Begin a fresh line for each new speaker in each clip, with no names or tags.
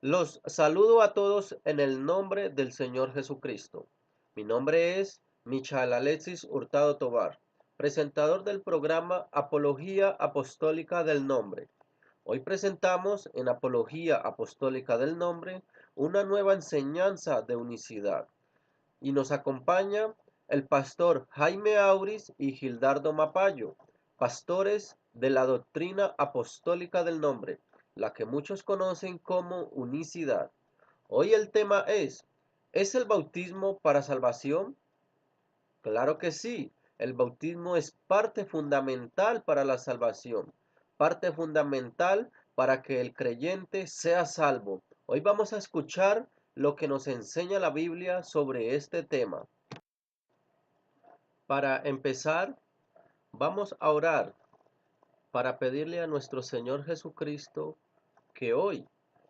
Los saludo a todos en el nombre del Señor Jesucristo. Mi nombre es Michael Alexis Hurtado Tovar, presentador del programa Apología Apostólica del Nombre. Hoy presentamos en Apología Apostólica del Nombre una nueva enseñanza de unicidad y nos acompaña el pastor Jaime Auris y Gildardo Mapayo, pastores de la doctrina apostólica del nombre, la que muchos conocen como unicidad. Hoy el tema ¿es el bautismo para salvación? Claro que sí, el bautismo es parte fundamental para la salvación, parte fundamental para que el creyente sea salvo. Hoy vamos a escuchar lo que nos enseña la Biblia sobre este tema. Para empezar, vamos a orar para pedirle a nuestro Señor Jesucristo que hoy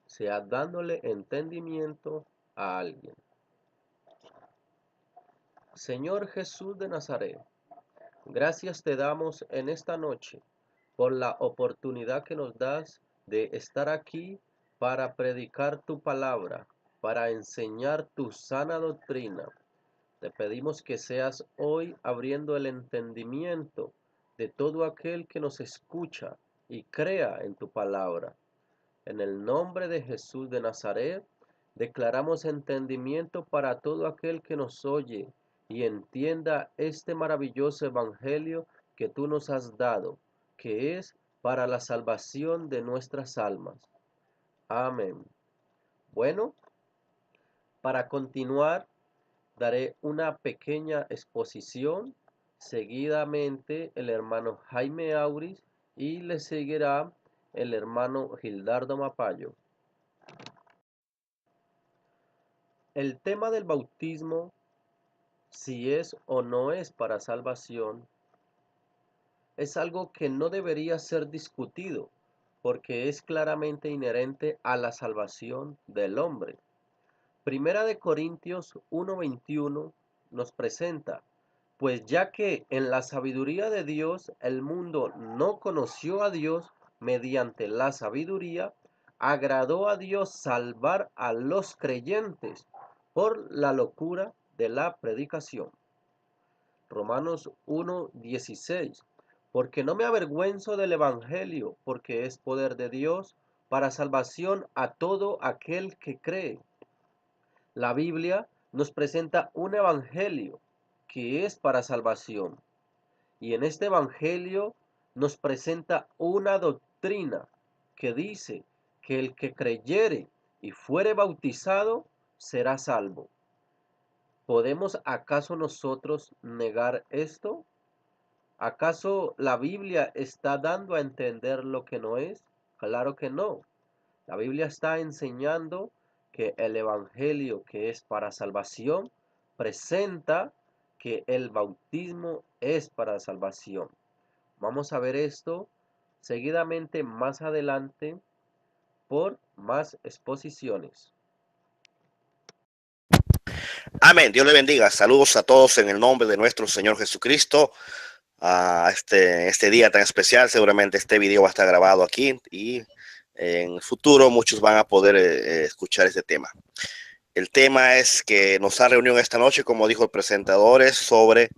sea dándole entendimiento a alguien. Señor Jesús de Nazaret, gracias te damos en esta noche por la oportunidad que nos das de estar aquí para predicar tu palabra, para enseñar tu sana doctrina. Te pedimos que seas hoy abriendo el entendimiento de todo aquel que nos escucha y crea en tu palabra. En el nombre de Jesús de Nazaret, declaramos entendimiento para todo aquel que nos oye y entienda este maravilloso evangelio que tú nos has dado, que es para la salvación de nuestras almas. Amén. Bueno, para continuar, daré una pequeña exposición. Seguidamente el hermano Jaime Auris y le seguirá el hermano Gildardo Mapayo. El tema del bautismo, si es o no es para salvación, es algo que no debería ser discutido porque es claramente inherente a la salvación del hombre. Primera de Corintios 1:21 nos presenta: pues ya que en la sabiduría de Dios el mundo no conoció a Dios mediante la sabiduría, agradó a Dios salvar a los creyentes por la locura de la predicación. Romanos 1:16. Porque no me avergüenzo del Evangelio, porque es poder de Dios para salvación a todo aquel que cree. La Biblia nos presenta un evangelio que es para salvación. Y en este evangelio nos presenta una doctrina que dice que el que creyere y fuere bautizado será salvo. ¿Podemos acaso nosotros negar esto? ¿Acaso la Biblia está dando a entender lo que no es? Claro que no. La Biblia está enseñando que el evangelio que es para salvación presenta que el bautismo es para salvación. Vamos a ver esto seguidamente más adelante por más exposiciones.
Amén. Dios le bendiga. Saludos a todos en el nombre de nuestro Señor Jesucristo. A este día tan especial, seguramente este video va a estar grabado aquí y en el futuro muchos van a poder escuchar este tema. El tema es que nos ha reunido esta noche, como dijo el presentador, es sobre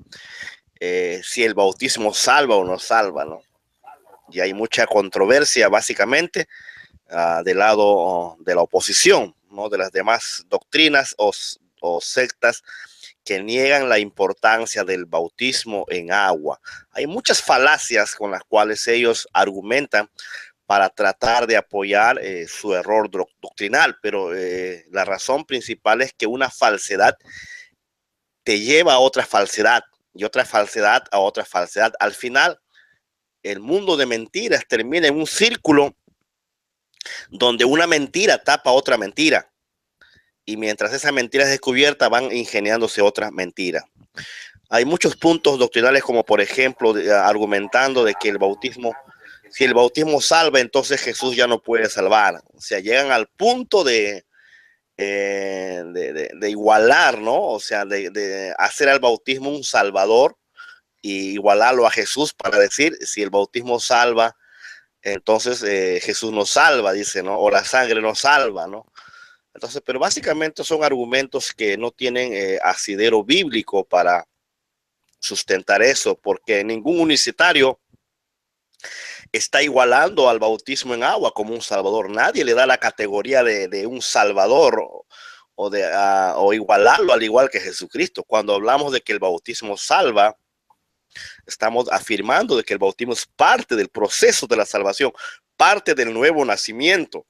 si el bautismo salva o no salva, ¿no? Y hay mucha controversia básicamente del lado de la oposición, ¿no? De las demás doctrinas o sectas que niegan la importancia del bautismo en agua. Hay muchas falacias con las cuales ellos argumentan para tratar de apoyar su error doctrinal, pero la razón principal es que una falsedad te lleva a otra falsedad y otra falsedad a otra falsedad. Al final, el mundo de mentiras termina en un círculo donde una mentira tapa otra mentira. Y mientras esa mentira es descubierta, van ingeniándose otras mentiras. Hay muchos puntos doctrinales, como por ejemplo, argumentando de que el bautismo, si el bautismo salva, entonces Jesús ya no puede salvar. O sea, llegan al punto de igualar, ¿no? O sea, de hacer al bautismo un salvador y igualarlo a Jesús para decir, si el bautismo salva, entonces Jesús nos salva, dice, ¿no? O la sangre nos salva, ¿no? Entonces, pero básicamente son argumentos que no tienen asidero bíblico para sustentar eso, porque ningún unicitario está igualando al bautismo en agua como un salvador. Nadie le da la categoría de un salvador o igualarlo al igual que Jesucristo. Cuando hablamos de que el bautismo salva, estamos afirmando de que el bautismo es parte del proceso de la salvación, parte del nuevo nacimiento.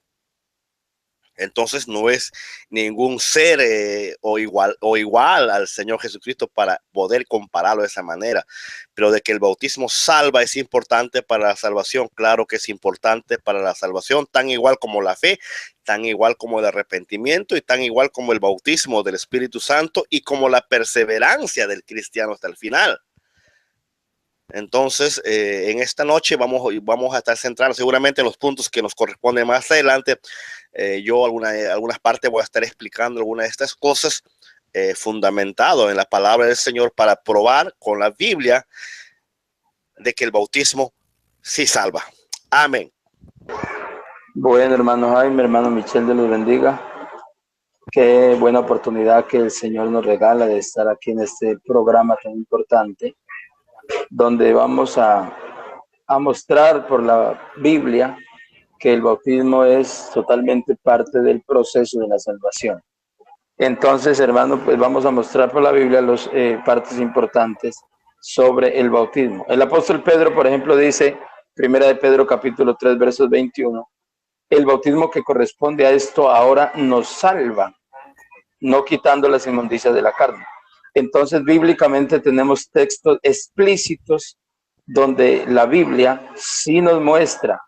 Entonces no es ningún ser o igual al Señor Jesucristo para poder compararlo de esa manera. Pero de que el bautismo salva es importante para la salvación, claro que es importante para la salvación, tan igual como la fe, tan igual como el arrepentimiento y tan igual como el bautismo del Espíritu Santo y como la perseverancia del cristiano hasta el final. Entonces, en esta noche vamos a estar centrados seguramente en los puntos que nos corresponden más adelante. Yo algunas partes voy a estar explicando algunas de estas cosas fundamentado en la palabra del Señor para probar con la Biblia de que el bautismo sí salva. Amén.
Bueno, hermano Jaime, hermano Michel, Dios los bendiga. Qué buena oportunidad que el Señor nos regala de estar aquí en este programa tan importante, donde vamos a mostrar por la Biblia que el bautismo es totalmente parte del proceso de la salvación. Entonces, hermano, pues vamos a mostrar por la Biblia las partes importantes sobre el bautismo. El apóstol Pedro, por ejemplo, dice, primera de Pedro capítulo 3, versos 21, el bautismo que corresponde a esto ahora nos salva, no quitando las inmundicias de la carne. Entonces, bíblicamente tenemos textos explícitos donde la Biblia sí nos muestra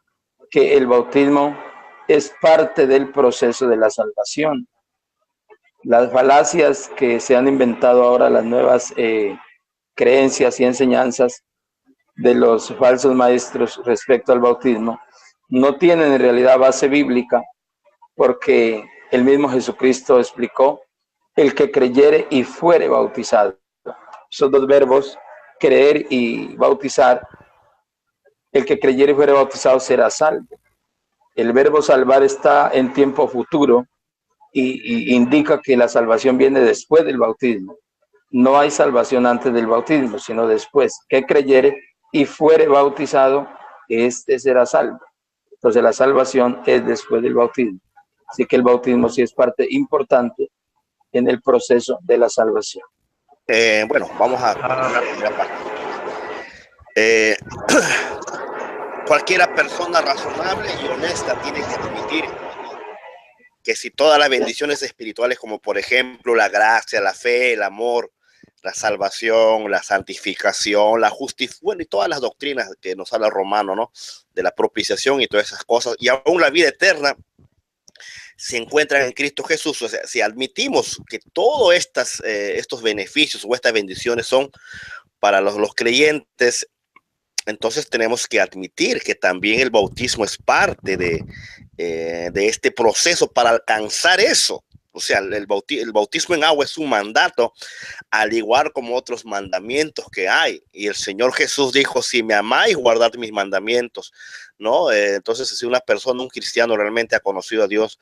que el bautismo es parte del proceso de la salvación. Las falacias que se han inventado ahora, las nuevas creencias y enseñanzas de los falsos maestros respecto al bautismo, no tienen en realidad base bíblica, porque el mismo Jesucristo explicó, el que creyere y fuere bautizado. Esos dos verbos, creer y bautizar, el que creyere y fuere bautizado será salvo. El verbo salvar está en tiempo futuro y indica que la salvación viene después del bautismo. No hay salvación antes del bautismo, sino después. Que creyere y fuere bautizado, este será salvo. Entonces la salvación es después del bautismo. Así que el bautismo sí es parte importante en el proceso de la salvación.
Bueno, vamos a la primera parte. Cualquiera persona razonable y honesta tiene que admitir que si todas las bendiciones espirituales, como por ejemplo la gracia, la fe, el amor, la salvación, la santificación, la justicia, bueno, y todas las doctrinas que nos habla Romano, ¿no? De la propiciación y todas esas cosas, y aún la vida eterna, se encuentran en Cristo Jesús. O sea, si admitimos que todos estos beneficios o estas bendiciones son para los creyentes, entonces tenemos que admitir que también el bautismo es parte de este proceso para alcanzar eso. O sea, el bautismo en agua es un mandato, al igual como otros mandamientos que hay. Y el Señor Jesús dijo, si me amáis, guardad mis mandamientos, ¿no? Entonces, si una persona, un cristiano realmente ha conocido a Dios,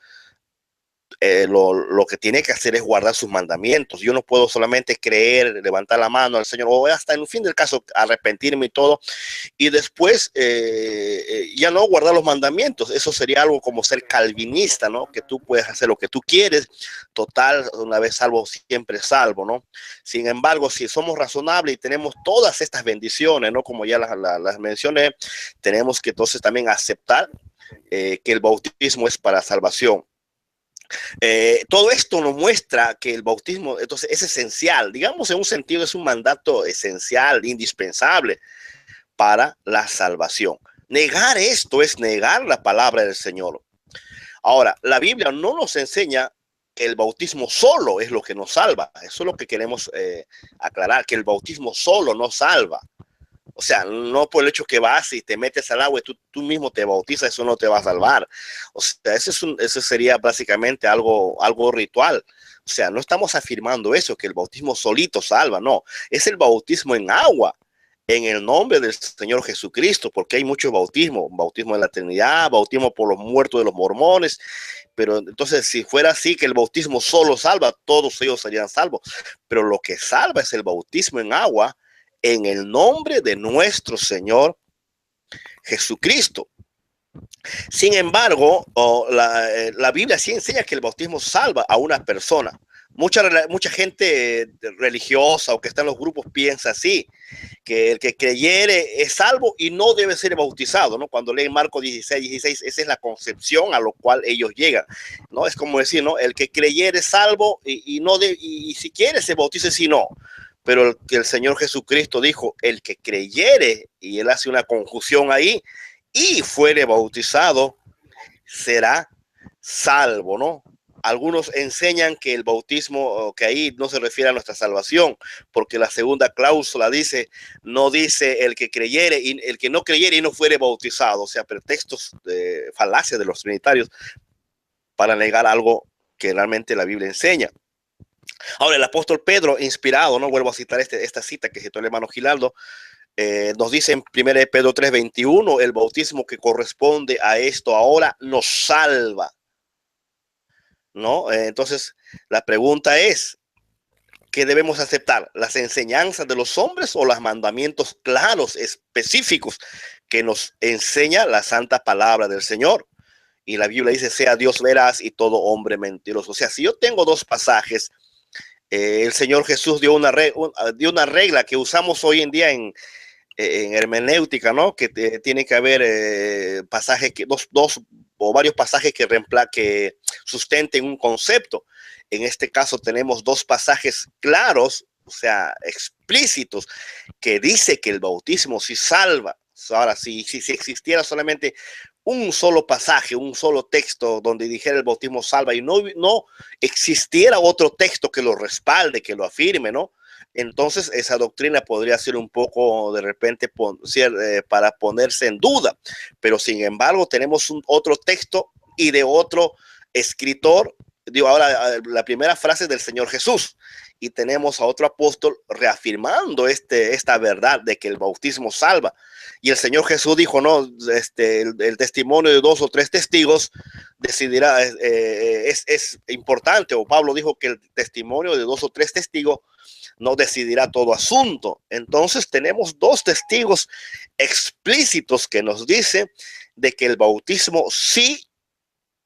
lo que tiene que hacer es guardar sus mandamientos. Yo no puedo solamente creer, levantar la mano al Señor, o hasta en el fin del caso arrepentirme y todo, y después ya no guardar los mandamientos. Eso sería algo como ser calvinista, ¿no? Que tú puedes hacer lo que tú quieres, total, una vez salvo, siempre salvo, ¿no? Sin embargo, si somos razonables y tenemos todas estas bendiciones, ¿no? Como ya las mencioné, tenemos que entonces también aceptar que el bautismo es para salvación. Todo esto nos muestra que el bautismo entonces es esencial, digamos en un sentido es un mandato esencial, indispensable para la salvación. Negar esto es negar la palabra del Señor. Ahora, la Biblia no nos enseña que el bautismo solo es lo que nos salva. Eso es lo que queremos aclarar, que el bautismo solo no salva. O sea, no por el hecho que vas y te metes al agua y tú mismo te bautizas, eso no te va a salvar. O sea, ese sería básicamente algo ritual. O sea, no estamos afirmando eso, que el bautismo solito salva, no. Es el bautismo en agua en el nombre del Señor Jesucristo, porque hay muchos bautismos, bautismo de la Trinidad, bautismo por los muertos de los mormones, pero entonces si fuera así, que el bautismo solo salva, todos ellos serían salvos, pero lo que salva es el bautismo en agua en el nombre de nuestro Señor Jesucristo. Sin embargo, la Biblia sí enseña que el bautismo salva a una persona. Mucha gente religiosa o que está en los grupos piensa así, que el que creyere es salvo y no debe ser bautizado, ¿no? Cuando leen Marcos 16, esa es la concepción a lo cual ellos llegan, ¿no? Es como decir, ¿no? El que creyere es salvo y si quiere se bautice, si no. Pero el Señor Jesucristo dijo, el que creyere, y él hace una conjunción ahí, y fuere bautizado, será salvo, ¿no? Algunos enseñan que el bautismo, que ahí no se refiere a nuestra salvación, porque la segunda cláusula dice, no dice el que creyere y el que no creyere y no fuere bautizado, o sea, pretextos de falacia de los trinitarios para negar algo que realmente la Biblia enseña. Ahora, el apóstol Pedro, inspirado, no vuelvo a citar esta cita que citó el hermano Gilaldo, nos dice en 1 Pedro 3:21, el bautismo que corresponde a esto ahora nos salva, ¿no? Entonces, la pregunta es, ¿qué debemos aceptar? ¿Las enseñanzas de los hombres o los mandamientos claros, específicos que nos enseña la santa palabra del Señor? Y la Biblia dice, sea Dios veraz y todo hombre mentiroso. O sea, si yo tengo dos pasajes, el Señor Jesús dio una regla que usamos hoy en día en hermenéutica, ¿no? Que tiene que haber pasajes, dos o varios pasajes que sustenten un concepto. En este caso tenemos dos pasajes claros, o sea, explícitos, que dice que el bautismo sí salva. Ahora, si existiera solamente un solo pasaje, un solo texto donde dijera el bautismo salva y no existiera otro texto que lo respalde, que lo afirme, ¿no? Entonces esa doctrina podría ser un poco de repente para ponerse en duda, pero sin embargo tenemos otro texto y de otro escritor, digo ahora la primera frase del Señor Jesús, y tenemos a otro apóstol reafirmando esta verdad de que el bautismo salva. Y el Señor Jesús dijo, no, el testimonio de dos o tres testigos decidirá, es importante, o Pablo dijo que el testimonio de dos o tres testigos no decidirá todo asunto. Entonces tenemos dos testigos explícitos que nos dicen de que el bautismo sí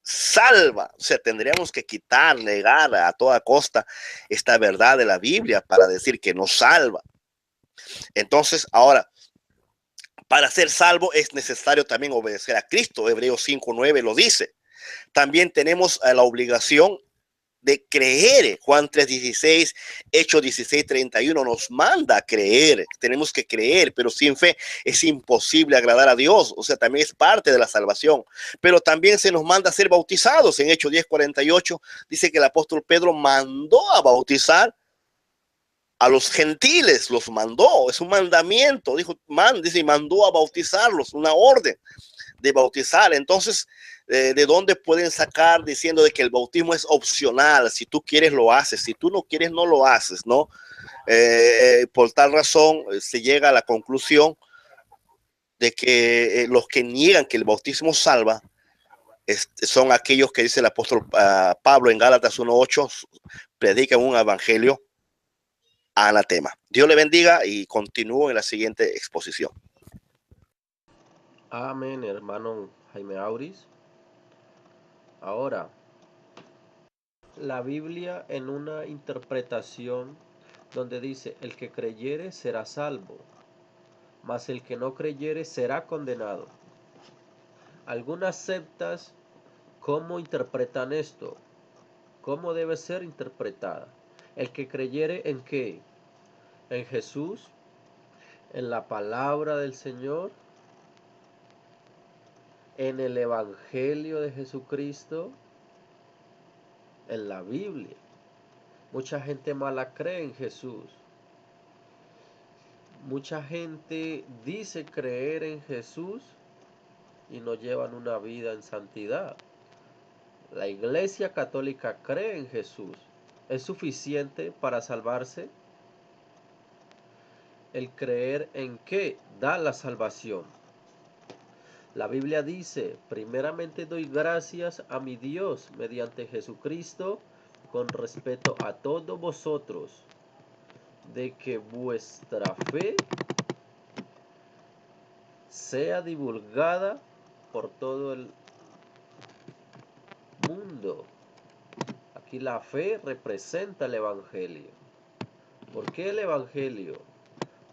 salva. O sea, tendríamos que negar a toda costa esta verdad de la Biblia para decir que no salva. Entonces, ahora, para ser salvo es necesario también obedecer a Cristo. Hebreos 5:9 lo dice. También tenemos la obligación de creer. Juan 3:16, Hechos 16:31 nos manda a creer. Tenemos que creer, pero sin fe es imposible agradar a Dios. O sea, también es parte de la salvación. Pero también se nos manda a ser bautizados. En Hechos 10:48 dice que el apóstol Pedro mandó a bautizar a los gentiles, los mandó. Es un mandamiento. Dice, mandó a bautizarlos, una orden de bautizar. Entonces, ¿de dónde pueden sacar diciendo de que el bautismo es opcional? Si tú quieres lo haces, si tú no quieres no lo haces, ¿no? Por tal razón se llega a la conclusión de que los que niegan que el bautismo salva son aquellos que dice el apóstol Pablo en Gálatas 1:8, predican un evangelio anatema. Dios le bendiga y continúo en la siguiente exposición.
Amén, hermano Jaime Auris. Ahora, la Biblia en una interpretación donde dice, el que creyere será salvo, mas el que no creyere será condenado. Algunas sectas, ¿cómo interpretan esto? ¿Cómo debe ser interpretada? El que creyere en qué? En Jesús, en la palabra del Señor, en el Evangelio de Jesucristo, en la Biblia. Mucha gente mala cree en Jesús. Mucha gente dice creer en Jesús y no llevan una vida en santidad. La Iglesia Católica cree en Jesús. ¿Es suficiente para salvarse? el creer en qué da la salvación. La Biblia dice, primeramente doy gracias a mi Dios mediante Jesucristo con respecto a todos vosotros, de que vuestra fe sea divulgada por todo el mundo. Aquí la fe representa el Evangelio. ¿Por qué el Evangelio?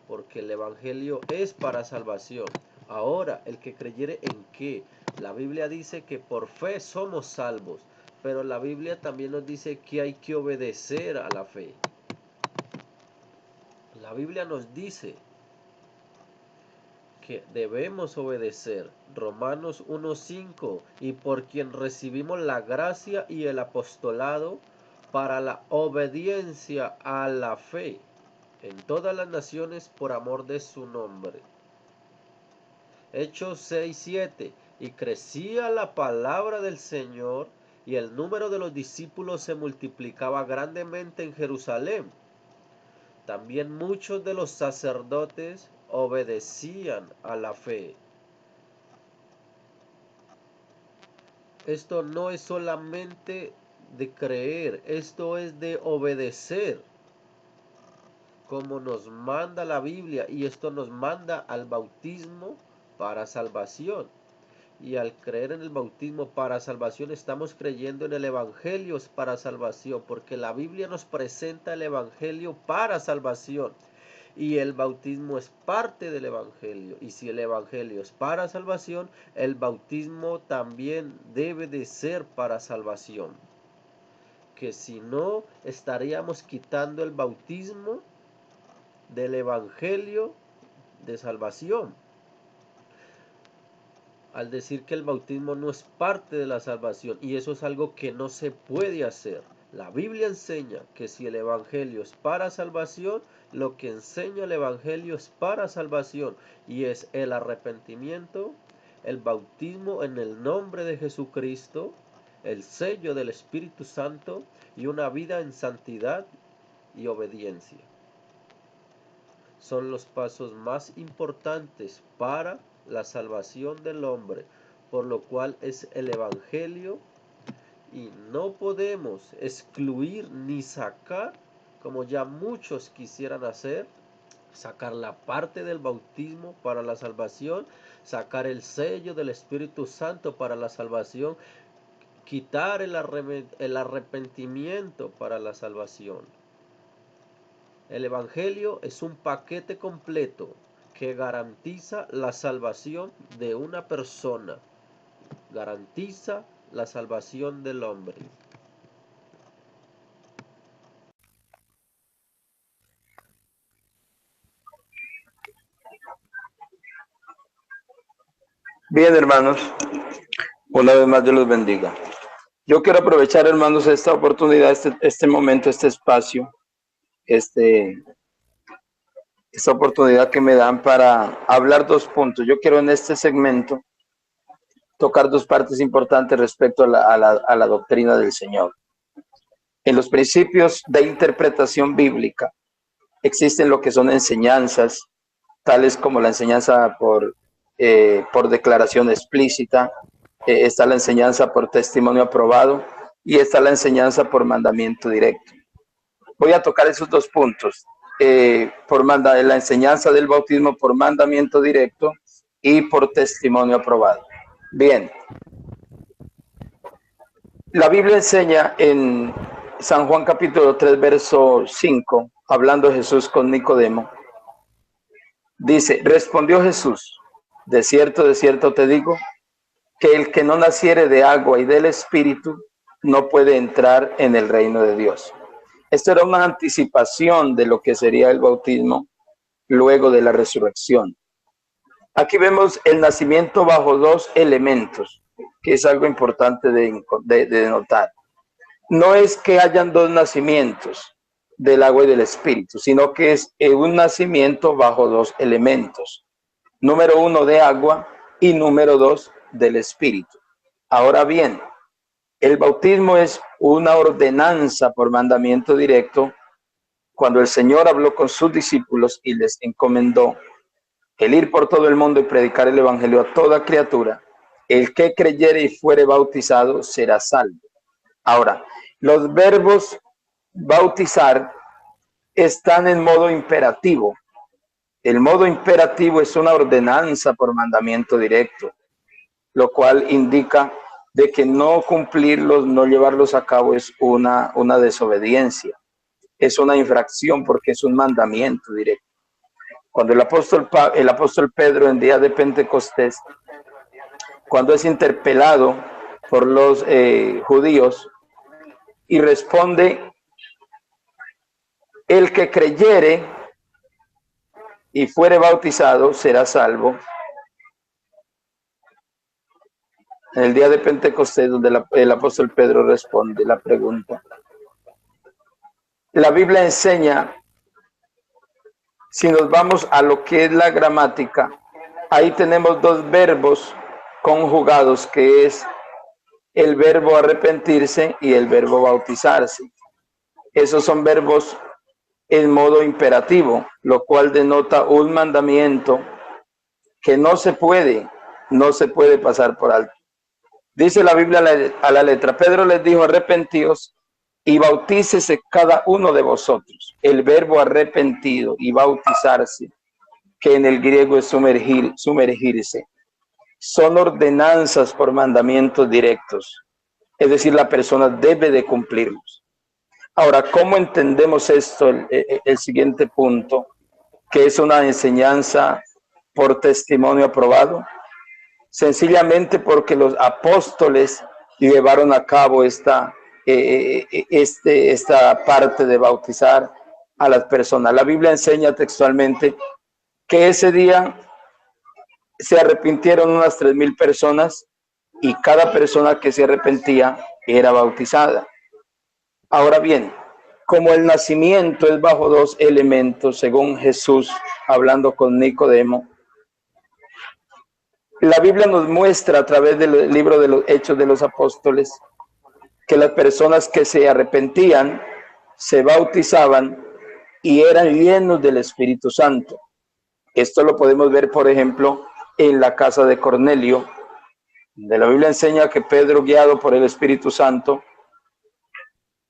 Porque el Evangelio es para salvación. Ahora, el que creyere en qué. La Biblia dice que por fe somos salvos, pero la Biblia también nos dice que hay que obedecer a la fe. La Biblia nos dice que debemos obedecer. Romanos 1:5, y por quien recibimos la gracia y el apostolado para la obediencia a la fe en todas las naciones por amor de su nombre. Hechos 6:7, y crecía la palabra del Señor y el número de los discípulos se multiplicaba grandemente en Jerusalén. También muchos de los sacerdotes obedecían a la fe. Esto no es solamente de creer, esto es de obedecer, como nos manda la Biblia, y esto nos manda al bautismo para salvación. Y al creer en el bautismo para salvación estamos creyendo en el Evangelio para salvación, porque la Biblia nos presenta el Evangelio para salvación. Y el bautismo es parte del Evangelio. Y si el Evangelio es para salvación, el bautismo también debe de ser para salvación. Que si no, estaríamos quitando el bautismo del Evangelio de salvación, al decir que el bautismo no es parte de la salvación, y eso es algo que no se puede hacer. La Biblia enseña que si el Evangelio es para salvación, lo que enseña el Evangelio es para salvación, y es el arrepentimiento, el bautismo en el nombre de Jesucristo, el sello del Espíritu Santo y una vida en santidad y obediencia. Son los pasos más importantes para la salvación del hombre, por lo cual es el Evangelio, y no podemos excluir ni sacar, como ya muchos quisieran hacer, sacar la parte del bautismo para la salvación, sacar el sello del Espíritu Santo para la salvación, quitar el arrepentimiento para la salvación. El Evangelio es un paquete completo que garantiza la salvación de una persona, garantiza la salvación del hombre.
Bien, hermanos, una vez más Dios los bendiga. Yo quiero aprovechar, hermanos, esta oportunidad, este momento, este espacio, esta oportunidad que me dan para hablar dos puntos. Yo quiero en este segmento tocar dos partes importantes respecto a la doctrina del Señor. En los principios de interpretación bíblica existen lo que son enseñanzas, tales como la enseñanza por declaración explícita, está la enseñanza por testimonio aprobado y está la enseñanza por mandamiento directo. Voy a tocar esos dos puntos, la enseñanza del bautismo por mandamiento directo y por testimonio aprobado. Bien, la Biblia enseña en San Juan capítulo 3, verso 5, hablando Jesús con Nicodemo, dice, respondió Jesús, de cierto te digo, que el que no naciere de agua y del Espíritu no puede entrar en el reino de Dios. Esto era una anticipación de lo que sería el bautismo luego de la resurrección. Aquí vemos el nacimiento bajo dos elementos, que es algo importante de notar. No es que hayan dos nacimientos del agua y del Espíritu, sino que es un nacimiento bajo dos elementos. Número uno de agua y número dos del Espíritu. Ahora bien, el bautismo es una ordenanza por mandamiento directo cuando el Señor habló con sus discípulos y les encomendó el ir por todo el mundo y predicar el evangelio a toda criatura, el que creyere y fuere bautizado será salvo. Ahora, los verbos bautizar están en modo imperativo. El modo imperativo es una ordenanza por mandamiento directo, lo cual indica de que no cumplirlos, no llevarlos a cabo es una desobediencia, es una infracción porque es un mandamiento directo. Cuando el apóstol Pedro en día de Pentecostés, cuando es interpelado por los judíos y responde, el que creyere y fuere bautizado será salvo. En el día de Pentecostés, donde el apóstol Pedro responde la pregunta. La Biblia enseña, si nos vamos a lo que es la gramática, ahí tenemos dos verbos conjugados, que es el verbo arrepentirse y el verbo bautizarse. Esos son verbos en modo imperativo, lo cual denota un mandamiento que no se puede pasar por alto. Dice la Biblia a la letra, Pedro les dijo, arrepentíos y bautícese cada uno de vosotros. El verbo arrepentido y bautizarse, que en el griego es sumergirse, son ordenanzas por mandamientos directos. Es decir, la persona debe de cumplirlos. Ahora, ¿cómo entendemos esto? El siguiente punto, que es una enseñanza por testimonio aprobado. Sencillamente porque los apóstoles llevaron a cabo esta parte de bautizar a las personas. La Biblia enseña textualmente que ese día se arrepintieron unas 3,000 personas y cada persona que se arrepentía era bautizada. Ahora bien, como el nacimiento es bajo dos elementos, según Jesús hablando con Nicodemo, la Biblia nos muestra a través del libro de los Hechos de los Apóstoles que las personas que se arrepentían, se bautizaban y eran llenos del Espíritu Santo. Esto lo podemos ver, por ejemplo, en la casa de Cornelio, donde la Biblia enseña que Pedro, guiado por el Espíritu Santo,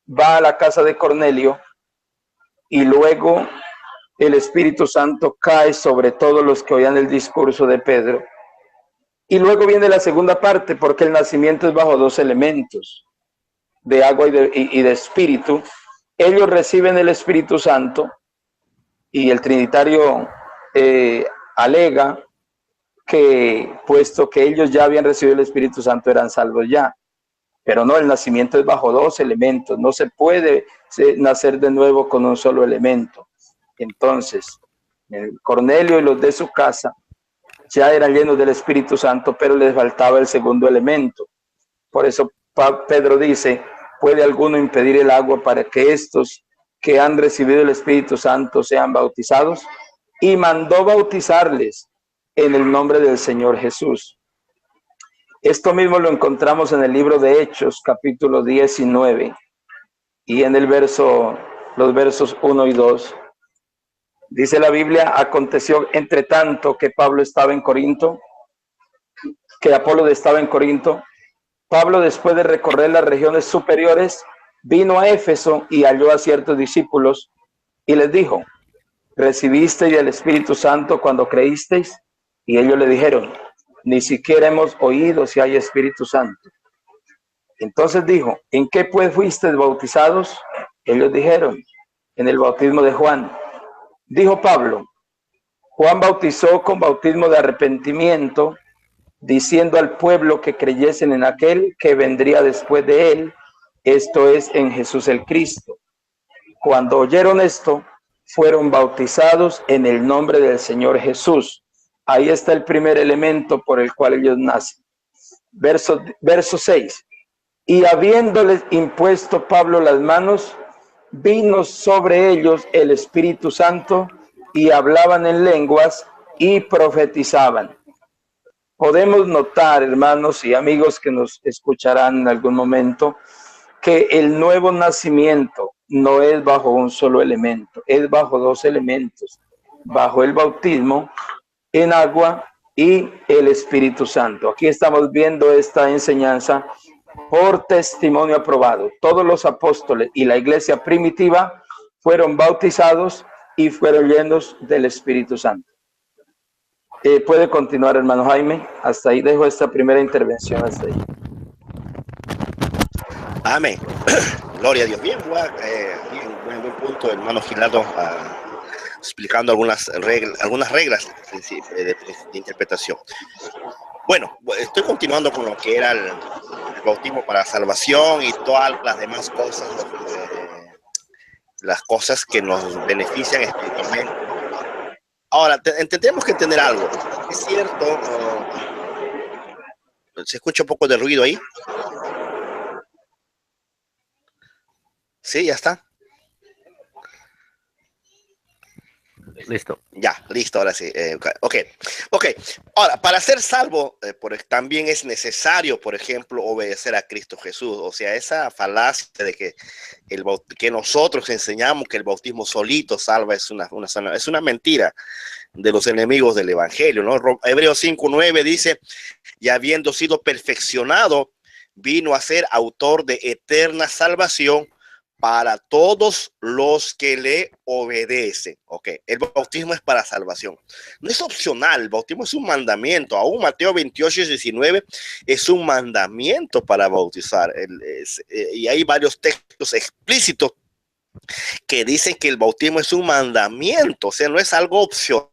va a la casa de Cornelio y luego el Espíritu Santo cae sobre todos los que oían el discurso de Pedro. Y luego viene la segunda parte, porque el nacimiento es bajo dos elementos, de agua y de espíritu. Ellos reciben el Espíritu Santo y el Trinitario alega que, puesto que ellos ya habían recibido el Espíritu Santo, eran salvos ya. Pero no, el nacimiento es bajo dos elementos. No se puede nacer de nuevo con un solo elemento. Entonces, Cornelio y los de su casa ya eran llenos del Espíritu Santo, pero les faltaba el segundo elemento. Por eso Pedro dice, ¿puede alguno impedir el agua para que estos que han recibido el Espíritu Santo sean bautizados? Y mandó bautizarles en el nombre del Señor Jesús. Esto mismo lo encontramos en el libro de Hechos, capítulo 19, y en los versos 1 y 2. Dice la Biblia, aconteció entre tanto que Pablo estaba en Corinto, que Apolo estaba en Corinto. Pablo, después de recorrer las regiones superiores, vino a Éfeso y halló a ciertos discípulos y les dijo, ¿recibisteis el Espíritu Santo cuando creísteis? Y ellos le dijeron, ni siquiera hemos oído si hay Espíritu Santo. Entonces dijo, ¿en qué pues fuisteis bautizados? Ellos dijeron, en el bautismo de Juan. Dijo Pablo, Juan bautizó con bautismo de arrepentimiento, diciendo al pueblo que creyesen en aquel que vendría después de él, esto es, en Jesús el Cristo. Cuando oyeron esto, fueron bautizados en el nombre del Señor Jesús. Ahí está el primer elemento por el cual ellos nacen. Verso 6. Y habiéndoles impuesto Pablo las manos, vino sobre ellos el Espíritu Santo y hablaban en lenguas y profetizaban. Podemos notar, hermanos y amigos que nos escucharán en algún momento, que el nuevo nacimiento no es bajo un solo elemento, es bajo dos elementos, bajo el bautismo en agua y el Espíritu Santo. Aquí estamos viendo esta enseñanza por testimonio aprobado. Todos los apóstoles y la iglesia primitiva fueron bautizados y fueron llenos del Espíritu Santo. Puede continuar, hermano Jaime. Hasta ahí dejo esta primera intervención. Hasta ahí.
Amén. Gloria a Dios. Bien, buen punto, hermano Gilardo, explicando algunas reglas de interpretación. Bueno, estoy continuando con lo que era el bautismo para salvación y todas las demás cosas, las cosas que nos benefician espiritualmente. Ahora, tenemos que entender algo. Es cierto, se escucha un poco de ruido ahí. Sí, ya está.
Listo.
Ya, listo, ahora sí. Ok. Ahora, para ser salvo, también es necesario, por ejemplo, obedecer a Cristo Jesús. O sea, esa falacia de que nosotros enseñamos que el bautismo solito salva es una mentira de los enemigos del evangelio, ¿no? Hebreos 5:9 dice, y habiendo sido perfeccionado, vino a ser autor de eterna salvación para todos los que le obedecen. Ok, el bautismo es para salvación. No es opcional, el bautismo es un mandamiento. Aún Mateo 28:19 es un mandamiento para bautizar. Y hay varios textos explícitos que dicen que el bautismo es un mandamiento, o sea, no es algo opcional.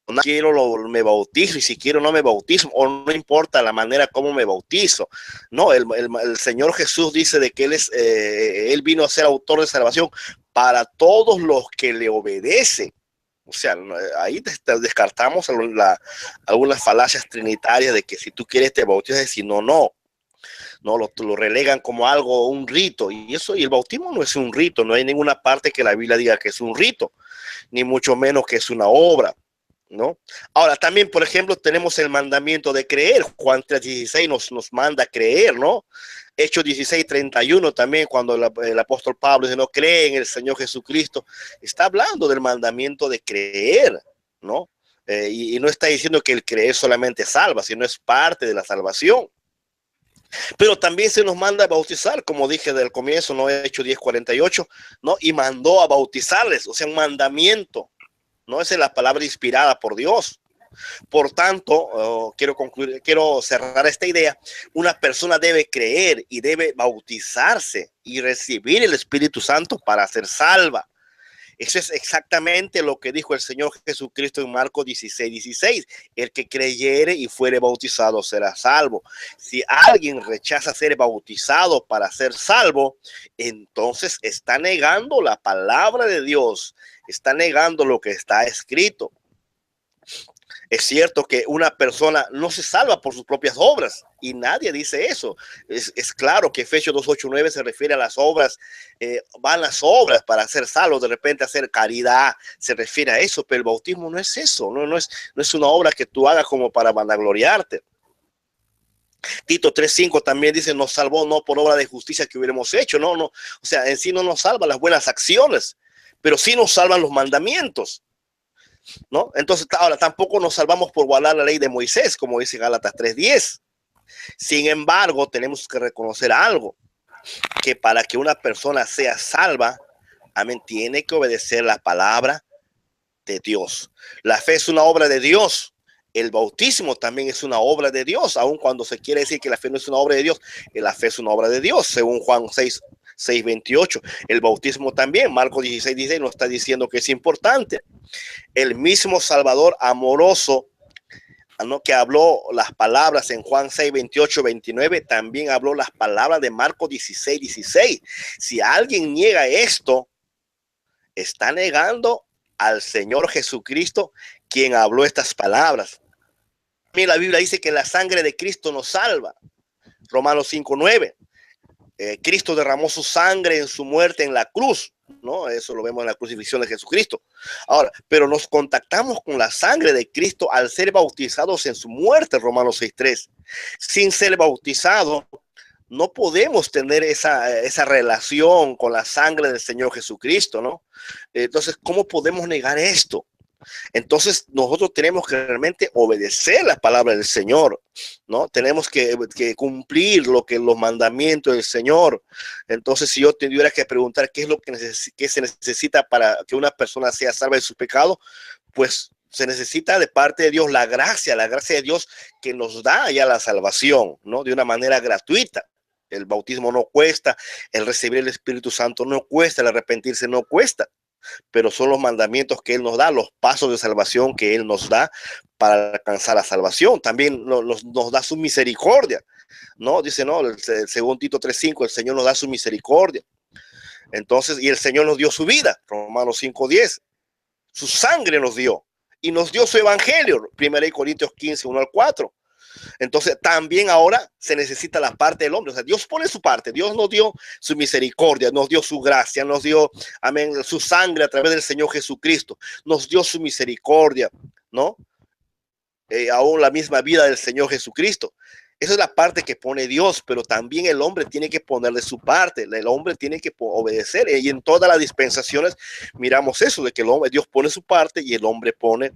No quiero me bautizo y si quiero no me bautizo, o no importa la manera como me bautizo. No, el Señor Jesús dice de que él vino a ser autor de salvación para todos los que le obedecen. O sea, ahí descartamos algunas falacias trinitarias de que si tú quieres te bautizas y si no, no. No, lo relegan como algo, un rito, y el bautismo no es un rito, no hay ninguna parte que la Biblia diga que es un rito, ni mucho menos que es una obra, ¿no? Ahora, también, por ejemplo, tenemos el mandamiento de creer. Juan 3:16 nos manda a creer, ¿no? Hechos 16:31 también, cuando el apóstol Pablo dice, no cree en el Señor Jesucristo, está hablando del mandamiento de creer, ¿no? Y no está diciendo que el creer solamente salva, sino es parte de la salvación. Pero también se nos manda a bautizar, como dije del comienzo, ¿no? Hechos 10:48, ¿no? Y mandó a bautizarles, o sea, un mandamiento. No, esa es la palabra inspirada por Dios. Por tanto, quiero cerrar esta idea. Una persona debe creer y debe bautizarse y recibir el Espíritu Santo para ser salva. Eso es exactamente lo que dijo el Señor Jesucristo en Marcos 16:16. El que creyere y fuere bautizado será salvo. Si alguien rechaza ser bautizado para ser salvo, entonces está negando la palabra de Dios, está negando lo que está escrito. Es cierto que una persona no se salva por sus propias obras y nadie dice eso. Es claro que Efesios 2:8-9 se refiere a las obras, van las obras para ser salvos, de repente hacer caridad, se refiere a eso, pero el bautismo no es eso, no es una obra que tú hagas como para vanagloriarte. Tito 3:5 también dice, nos salvó no por obra de justicia que hubiéramos hecho, no, o sea, en sí no nos salvan las buenas acciones, pero sí nos salvan los mandamientos, ¿no? Entonces, ahora tampoco nos salvamos por guardar la ley de Moisés, como dice Gálatas 3:10. Sin embargo, tenemos que reconocer algo, que para que una persona sea salva, amén, tiene que obedecer la palabra de Dios. La fe es una obra de Dios. El bautismo también es una obra de Dios, aun cuando se quiere decir que la fe no es una obra de Dios, la fe es una obra de Dios, según Juan 6:28. El bautismo también, Marcos 16:16 nos está diciendo que es importante. El mismo Salvador amoroso, ¿no?, que habló las palabras en Juan 6:28-29, también habló las palabras de Marcos 16:16. Si alguien niega esto, está negando al Señor Jesucristo, quien habló estas palabras. También la Biblia dice que la sangre de Cristo nos salva. Romanos 5:9. Cristo derramó su sangre en su muerte en la cruz, ¿no? Eso lo vemos en la crucifixión de Jesucristo. Ahora, pero nos contactamos con la sangre de Cristo al ser bautizados en su muerte, Romanos 6:3. Sin ser bautizado, no podemos tener esa relación con la sangre del Señor Jesucristo, ¿no? Entonces, ¿cómo podemos negar esto? Entonces nosotros tenemos que realmente obedecer la palabra del Señor, ¿no? Tenemos que cumplir los mandamientos del Señor. Entonces, si yo tuviera que preguntar qué es lo que se necesita para que una persona sea salva de sus pecados, pues se necesita de parte de Dios la gracia de Dios que nos da ya la salvación, ¿no? De una manera gratuita. El bautismo no cuesta, el recibir el Espíritu Santo no cuesta, el arrepentirse no cuesta, pero son los mandamientos que Él nos da, los pasos de salvación que Él nos da para alcanzar la salvación. También nos da su misericordia, ¿no? Dice, no, según Tito 3:5, el Señor nos da su misericordia. Entonces, y el Señor nos dio su vida, Romanos 5:10, su sangre nos dio, y nos dio su evangelio, 1 Corintios 15:1-4. Entonces también ahora se necesita la parte del hombre. O sea, Dios pone su parte. Dios nos dio su misericordia, nos dio su gracia, nos dio, amén, su sangre a través del Señor Jesucristo. Nos dio su misericordia, ¿no? Aún la misma vida del Señor Jesucristo. Esa es la parte que pone Dios, pero también el hombre tiene que ponerle su parte. El hombre tiene que obedecer. Y en todas las dispensaciones miramos eso, de que Dios pone su parte y el hombre pone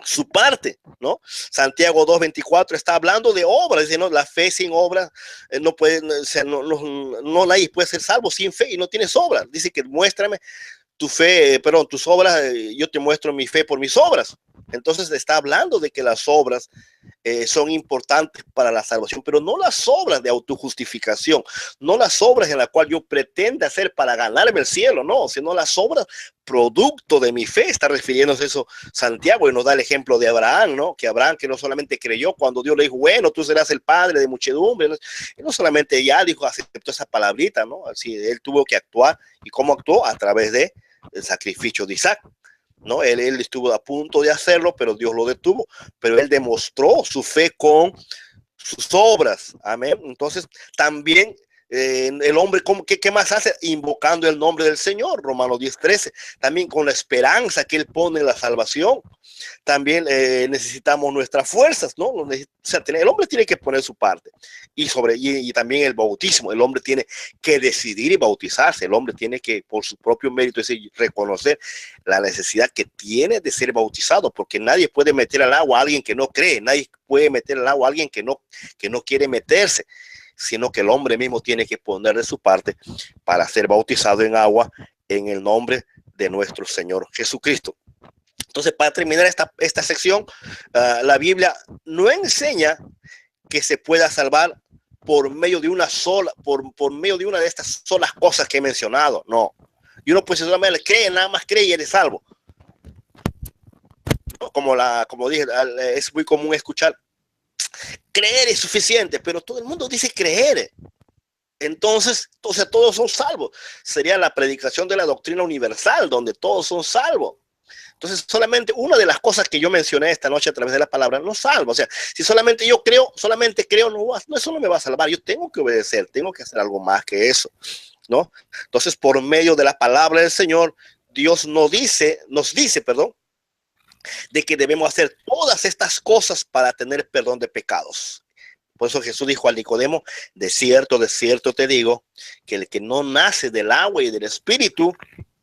su parte, ¿no? Santiago 2:24 está hablando de obras, dice, ¿no? La fe sin obras no puede, o sea, no nadie puede ser salvo sin fe y no tienes obras. Dice que muéstrame tu fe, perdón, tus obras, yo te muestro mi fe por mis obras. Entonces está hablando de que las obras son importantes para la salvación, pero no las obras de autojustificación, no las obras en las cuales yo pretendo hacer para ganarme el cielo, no, sino las obras producto de mi fe. Está refiriéndose a eso Santiago y nos da el ejemplo de Abraham, ¿no? Que Abraham, que no solamente creyó cuando Dios le dijo, bueno, tú serás el padre de muchedumbre, ¿no? Y no solamente ya dijo, aceptó esa palabrita, ¿no? Así él tuvo que actuar. ¿Y cómo actuó? A través de el sacrificio de Isaac. ¿No? Él estuvo a punto de hacerlo, pero Dios lo detuvo, pero él demostró su fe con sus obras, amén. Entonces también el hombre, ¿qué más hace? Invocando el nombre del Señor, Romanos 10:13, también con la esperanza que él pone en la salvación. También necesitamos nuestras fuerzas, ¿no? O sea, el hombre tiene que poner su parte. Y también el bautismo, el hombre tiene que decidir y bautizarse, el hombre tiene que, por su propio mérito, es decir, reconocer la necesidad que tiene de ser bautizado, porque nadie puede meter al agua a alguien que no cree, nadie puede meter al agua a alguien que no quiere meterse, sino que el hombre mismo tiene que poner de su parte para ser bautizado en agua en el nombre de nuestro Señor Jesucristo. Entonces, para terminar esta sección, la Biblia no enseña que se pueda salvar por medio de una de estas solas cosas que he mencionado, no. Y uno pues solamente cree, nada más cree y eres salvo. Como dije, es muy común escuchar, creer es suficiente, pero todo el mundo dice creer. Entonces todos son salvos. Sería la predicación de la doctrina universal, donde todos son salvos. Entonces, solamente una de las cosas que yo mencioné esta noche a través de la palabra no salva. O sea, si solamente yo creo, no, eso no me va a salvar. Yo tengo que obedecer, tengo que hacer algo más que eso, ¿no? Entonces, por medio de la palabra del Señor, Dios nos dice, de que debemos hacer todas estas cosas para tener perdón de pecados. Por eso Jesús dijo a Nicodemo, de cierto te digo, que el que no nace del agua y del espíritu,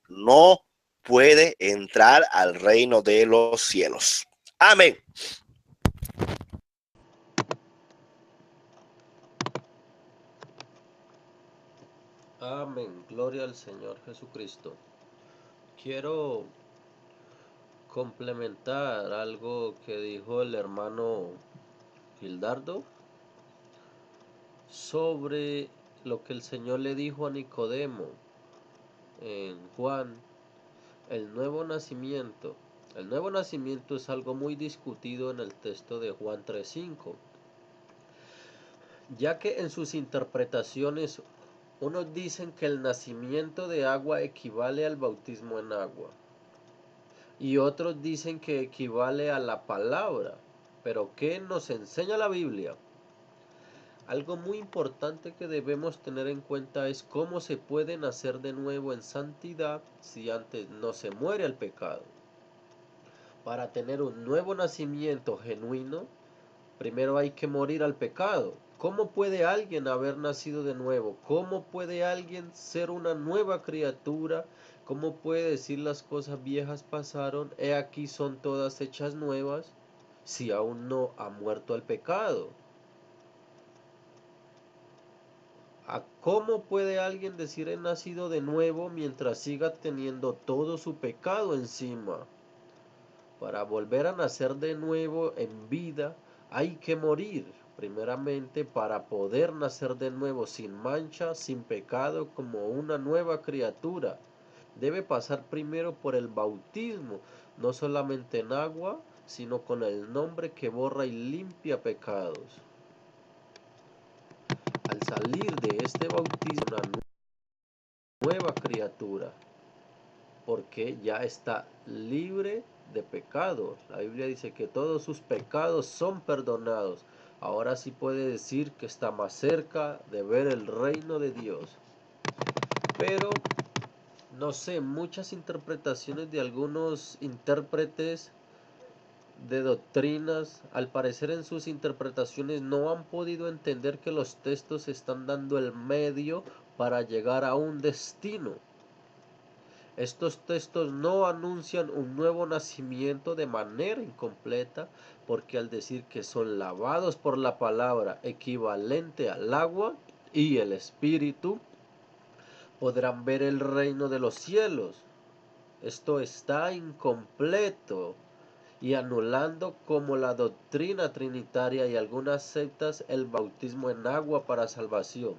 no puede entrar al reino de los cielos. Amén.
Amén. Gloria al Señor Jesucristo. Quiero complementar algo que dijo el hermano Gildardo sobre lo que el Señor le dijo a Nicodemo en Juan, el nuevo nacimiento. El nuevo nacimiento es algo muy discutido en el texto de Juan 3:5, ya que en sus interpretaciones unos dicen que el nacimiento de agua equivale al bautismo en agua y otros dicen que equivale a la palabra. Pero ¿qué nos enseña la Biblia? Algo muy importante que debemos tener en cuenta es cómo se puede nacer de nuevo en santidad si antes no se muere el pecado. Para tener un nuevo nacimiento genuino, primero hay que morir al pecado. ¿Cómo puede alguien haber nacido de nuevo? ¿Cómo puede alguien ser una nueva criatura? ¿Cómo puede decir las cosas viejas pasaron, he aquí son todas hechas nuevas, si aún no ha muerto el pecado? ¿Cómo puede alguien decir he nacido de nuevo mientras siga teniendo todo su pecado encima? Para volver a nacer de nuevo en vida hay que morir, primeramente, para poder nacer de nuevo sin mancha, sin pecado, como una nueva criatura. Debe pasar primero por el bautismo, no solamente en agua, sino con el nombre que borra y limpia pecados. Al salir de este bautismo, una nueva criatura, porque ya está libre de pecado. La Biblia dice que todos sus pecados son perdonados. Ahora sí puede decir que está más cerca de ver el reino de Dios. Pero, no sé, muchas interpretaciones de algunos intérpretes de doctrinas, al parecer en sus interpretaciones no han podido entender que los textos están dando el medio para llegar a un destino. Estos textos no anuncian un nuevo nacimiento de manera incompleta, porque al decir que son lavados por la palabra equivalente al agua y el Espíritu, podrán ver el reino de los cielos. Esto está incompleto y anulando como la doctrina trinitaria y algunas sectas el bautismo en agua para salvación.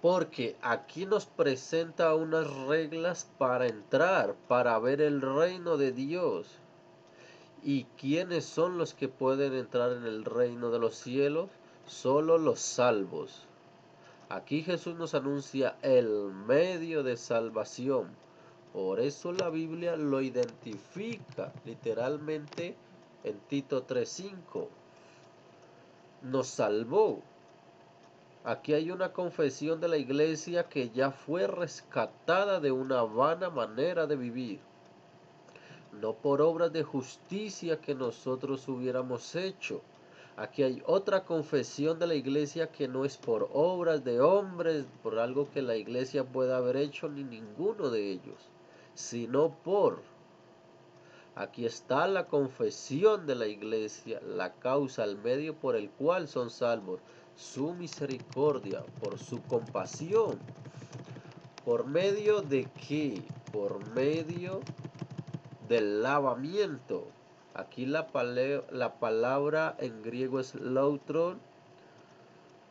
Porque aquí nos presenta unas reglas para entrar, para ver el reino de Dios. ¿Y quiénes son los que pueden entrar en el reino de los cielos? Solo los salvos. Aquí Jesús nos anuncia el medio de salvación. Por eso la Biblia lo identifica literalmente en Tito 3:5. Nos salvó. Aquí hay una confesión de la iglesia que ya fue rescatada de una vana manera de vivir, no por obras de justicia que nosotros hubiéramos hecho. Aquí hay otra confesión de la iglesia que no es por obras de hombres, por algo que la iglesia pueda haber hecho, ni ninguno de ellos, sino por... Aquí está la confesión de la iglesia, la causa, el medio por el cual son salvos, su misericordia, por su compasión. ¿Por medio de qué? Por medio del lavamiento. Aquí la palabra en griego es lautron,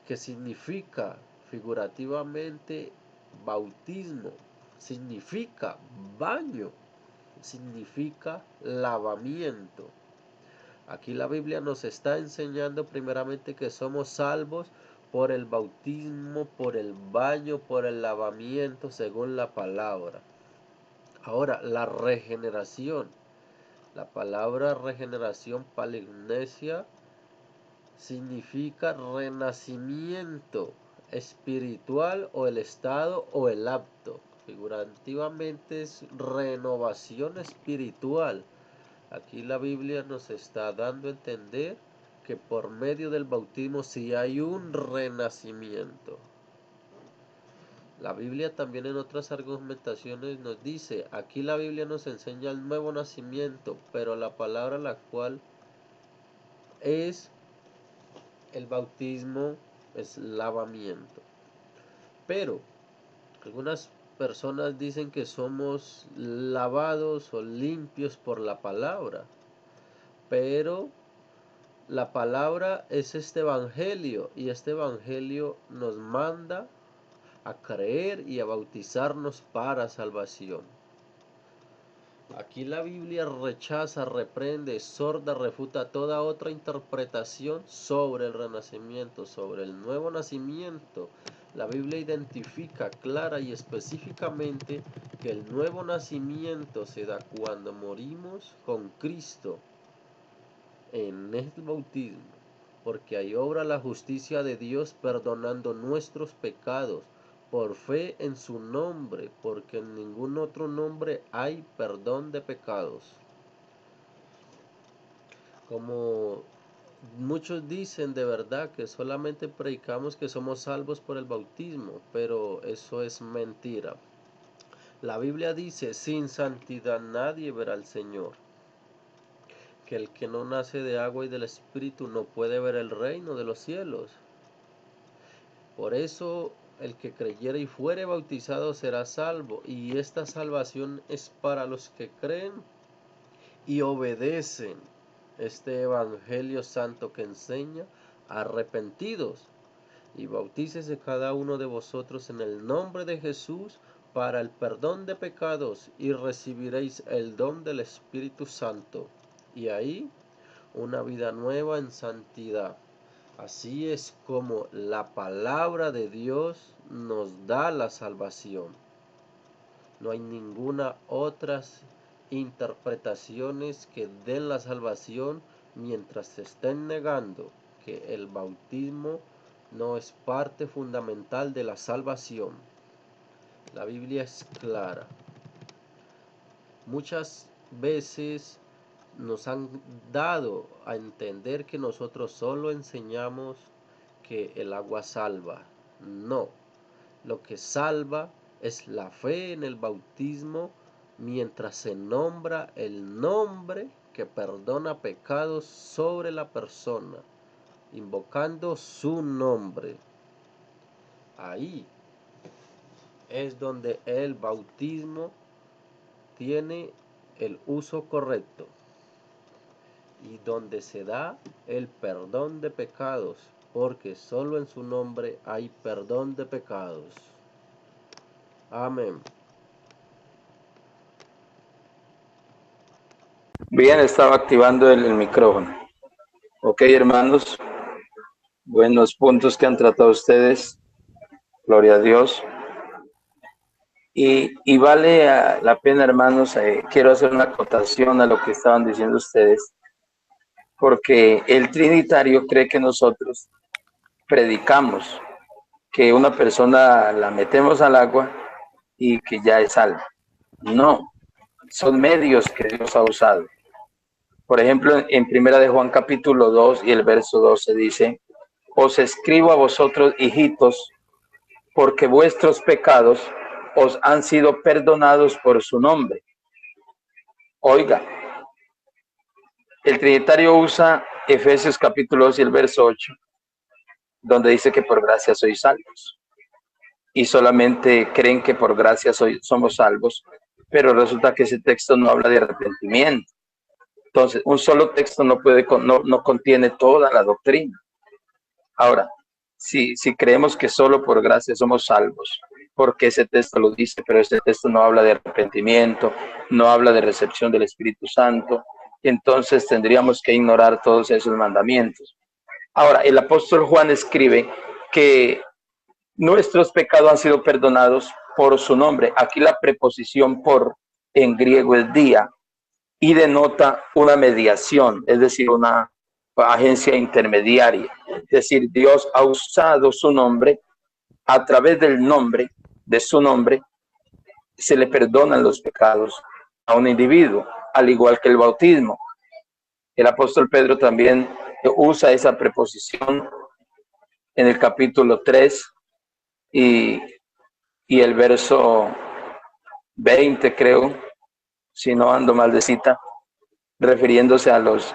que significa figurativamente bautismo, significa baño, significa lavamiento. Aquí la Biblia nos está enseñando primeramente que somos salvos por el bautismo, por el baño, por el lavamiento, según la palabra. Ahora, la regeneración. La palabra regeneración, palignesia, significa renacimiento espiritual o el estado o el acto. Figurativamente es renovación espiritual. Aquí la Biblia nos está dando a entender que por medio del bautismo sí hay un renacimiento. La Biblia también en otras argumentaciones nos dice, aquí la Biblia nos enseña el nuevo nacimiento, pero la palabra la cual es el bautismo es lavamiento. Pero algunas personas dicen que somos lavados o limpios por la palabra, pero la palabra es este evangelio y este evangelio nos manda a creer y a bautizarnos para salvación. Aquí la Biblia rechaza, reprende, sorda, refuta toda otra interpretación sobre el renacimiento, sobre el nuevo nacimiento. La Biblia identifica clara y específicamente que el nuevo nacimiento se da cuando morimos con Cristo en el bautismo, porque ahí obra la justicia de Dios perdonando nuestros pecados por fe en su nombre, porque en ningún otro nombre hay perdón de pecados. Como Muchos dicen de verdad que solamente predicamos que somos salvos por el bautismo, pero eso es mentira. La Biblia dice, sin santidad nadie verá al Señor, que el que no nace de agua y del Espíritu no puede ver el reino de los cielos. Por eso el que creyere y fuere bautizado será salvo, y esta salvación es para los que creen y obedecen este evangelio santo que enseña, arrepentidos, y bautícese cada uno de vosotros en el nombre de Jesús para el perdón de pecados, y recibiréis el don del Espíritu Santo, y ahí una vida nueva en santidad. Así es como la palabra de Dios nos da la salvación. No hay ninguna otras interpretaciones que den la salvación mientras se estén negando que el bautismo no es parte fundamental de la salvación. La Biblia es clara. Muchas veces nos han dado a entender que nosotros solo enseñamos que el agua salva. No, lo que salva es la fe en el bautismo mientras se nombra el nombre que perdona pecados sobre la persona, invocando su nombre. Ahí es donde el bautismo tiene el uso correcto y donde se da el perdón de pecados, porque solo en su nombre hay perdón de pecados. Amén.
Bien, estaba activando el micrófono. Ok, hermanos, buenos puntos que han tratado ustedes. Gloria a Dios. Y vale la pena, hermanos, quiero hacer una acotación a lo que estaban diciendo ustedes, porque el trinitario cree que nosotros predicamos que una persona la metemos al agua y que ya es salva. No, son medios que Dios ha usado. Por ejemplo, en Primera de Juan capítulo 2 y el verso 12 dice, os escribo a vosotros, hijitos, porque vuestros pecados os han sido perdonados por su nombre. Oiga, el Trinitario usa Efesios capítulo 2 y el verso 8, donde dice que por gracia sois salvos. Y solamente creen que por gracia somos salvos, pero resulta que ese texto no habla de arrepentimiento. Entonces, un solo texto no contiene toda la doctrina. Ahora, si creemos que solo por gracia somos salvos, porque ese texto lo dice, pero ese texto no habla de arrepentimiento, no habla de recepción del Espíritu Santo, entonces tendríamos que ignorar todos esos mandamientos. Ahora, el apóstol Juan escribe que nuestros pecados han sido perdonados por su nombre. Aquí la preposición por en griego es día y denota una mediación, es decir, una agencia intermediaria. Es decir, Dios ha usado su nombre, a través del nombre, de su nombre, se le perdonan los pecados a un individuo, al igual que el bautismo. El apóstol Pedro también usa esa preposición en el capítulo 3 y el verso 20, creo, si no ando mal de cita, refiriéndose a los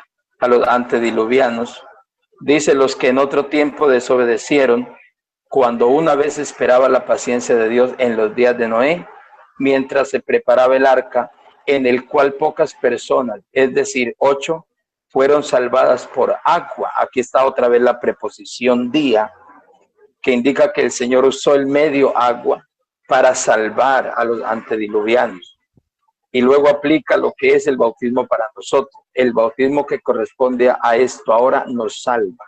antediluvianos. Dice, los que en otro tiempo desobedecieron, cuando una vez esperaba la paciencia de Dios en los días de Noé, mientras se preparaba el arca, en el cual pocas personas, es decir, 8, fueron salvadas por agua. Aquí está otra vez la preposición día, que indica que el Señor usó el medio agua para salvar a los antediluvianos. Y luego aplica lo que es el bautismo para nosotros. El bautismo que corresponde a esto ahora nos salva.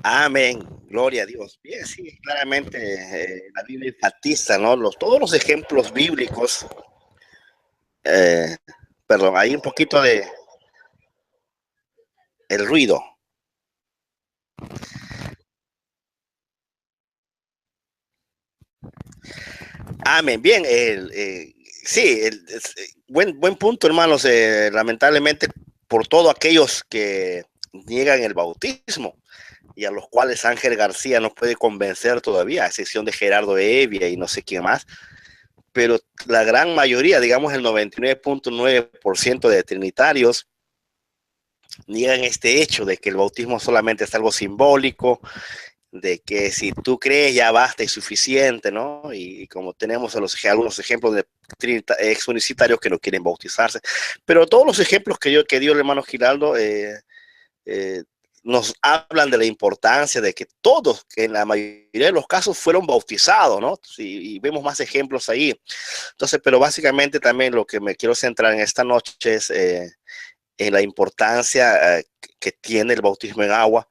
Amén, gloria a Dios. Bien, sí, claramente la Biblia enfatiza, ¿no? Todos los ejemplos bíblicos. Perdón, hay un poquito de el ruido. Amén. Bien, sí, buen punto, hermanos. Lamentablemente, por todos aquellos que niegan el bautismo y a los cuales Ángel García no puede convencer todavía, a excepción de Gerardo Evia y no sé quién más, pero la gran mayoría, digamos el 99.9% de trinitarios, niegan este hecho de que el bautismo solamente es algo simbólico, de que si tú crees ya basta y suficiente, ¿no? Y como tenemos algunos ejemplos de ex unicitarios que no quieren bautizarse, pero todos los ejemplos que dio el hermano Giraldo eh, nos hablan de la importancia de que todos, que en la mayoría de los casos, fueron bautizados, ¿no? Y vemos más ejemplos ahí. Entonces, pero básicamente también lo que me quiero centrar en esta noche es en la importancia que tiene el bautismo en agua.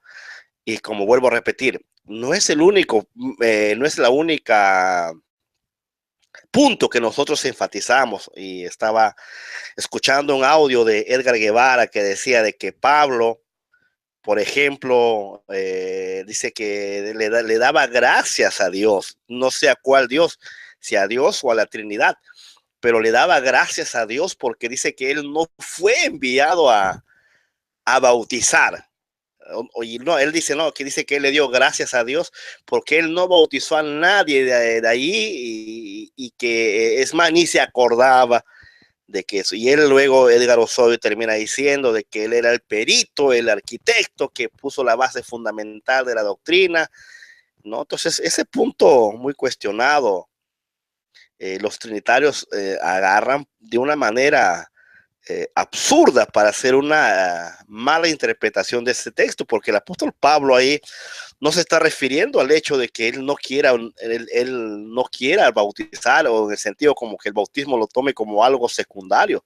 Y como vuelvo a repetir, no es el único, no es la única punto que nosotros enfatizamos. Y estaba escuchando un audio de Edgar Guevara que decía de que Pablo, por ejemplo, dice que le daba gracias a Dios, no sé a cuál Dios, si a Dios o a la Trinidad, pero le daba gracias a Dios porque dice que él no fue enviado a bautizar. Y no, él dice, no, que dice que él le dio gracias a Dios porque él no bautizó a nadie de ahí y que es más, ni se acordaba de que eso. Y él luego, Edgar Osorio, termina diciendo de que él era el perito, el arquitecto que puso la base fundamental de la doctrina, ¿no? Entonces, ese punto muy cuestionado, los trinitarios agarran de una manera absurda para hacer una mala interpretación de este texto, porque el apóstol Pablo ahí no se está refiriendo al hecho de que él no quiera bautizar, o en el sentido como que el bautismo lo tome como algo secundario,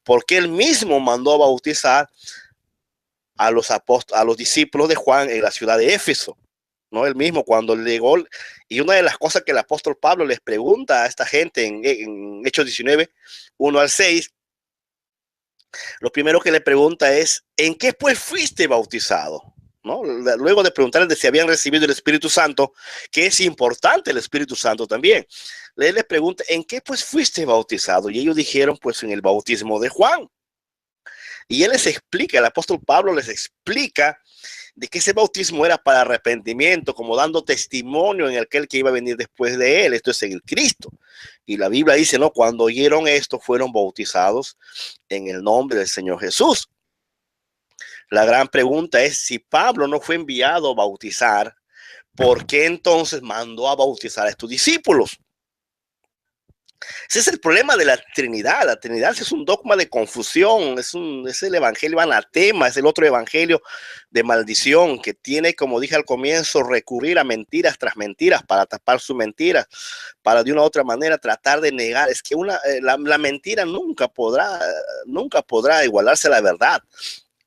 porque él mismo mandó a bautizar a los discípulos de Juan en la ciudad de Éfeso, ¿no? Él mismo cuando llegó, y una de las cosas que el apóstol Pablo les pregunta a esta gente en Hechos 19, 1 al 6, lo primero que le pregunta es, ¿en qué pues fuiste bautizado? ¿No? Luego de preguntarles de si habían recibido el Espíritu Santo, que es importante el Espíritu Santo también. Él les pregunta, ¿en qué pues fuiste bautizado? Y ellos dijeron, pues en el bautismo de Juan. Y él les explica, el apóstol Pablo les explica de que ese bautismo era para arrepentimiento, como dando testimonio en aquel que iba a venir después de él, esto es en el Cristo. Y la Biblia dice, no, cuando oyeron esto fueron bautizados en el nombre del Señor Jesús. La gran pregunta es, si Pablo no fue enviado a bautizar, ¿por qué entonces mandó a bautizar a estos discípulos? Ese es el problema de la Trinidad. La Trinidad es un dogma de confusión, es el evangelio anatema, es el otro evangelio de maldición que tiene, como dije al comienzo, recurrir a mentiras tras mentiras para tapar su mentira, para de una u otra manera tratar de negar. Es que la mentira nunca podrá igualarse a la verdad.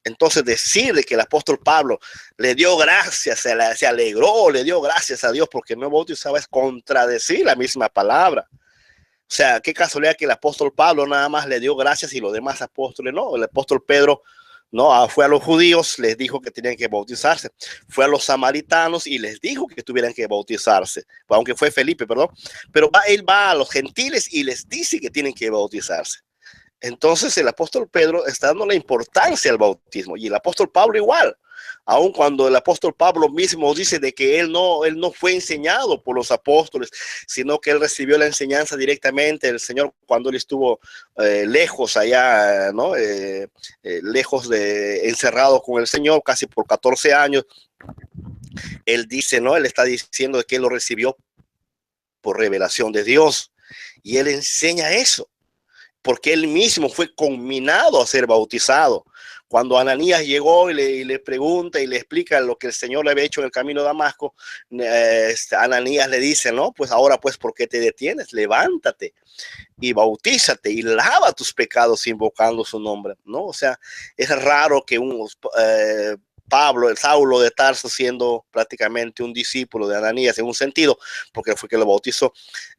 Entonces decirle que el apóstol Pablo le dio gracias, se alegró, le dio gracias a Dios porque no bautizaba, es contradecir la misma palabra. O sea, qué casualidad que el apóstol Pablo nada más le dio gracias y los demás apóstoles no. El apóstol Pedro no fue a los judíos, les dijo que tenían que bautizarse. Fue a los samaritanos y les dijo que tuvieran que bautizarse, aunque fue Felipe, perdón. Pero él va a los gentiles y les dice que tienen que bautizarse. Entonces el apóstol Pedro está dando la importancia al bautismo y el apóstol Pablo igual. Aun cuando el apóstol Pablo mismo dice de que él no fue enseñado por los apóstoles, sino que él recibió la enseñanza directamente del Señor cuando él estuvo lejos allá, ¿no? Lejos encerrado con el Señor casi por 14 años. Él dice, ¿no? Él está diciendo que él lo recibió por revelación de Dios y él enseña eso, porque él mismo fue conminado a ser bautizado. Cuando Ananías llegó y le pregunta y le explica lo que el Señor le había hecho en el camino de Damasco, Ananías le dice, no, pues ahora pues, ¿por qué te detienes? Levántate y bautízate y lava tus pecados invocando su nombre, ¿no? O sea, es raro que Pablo, el Saulo de Tarso, siendo prácticamente un discípulo de Ananías en un sentido, porque fue que lo bautizó.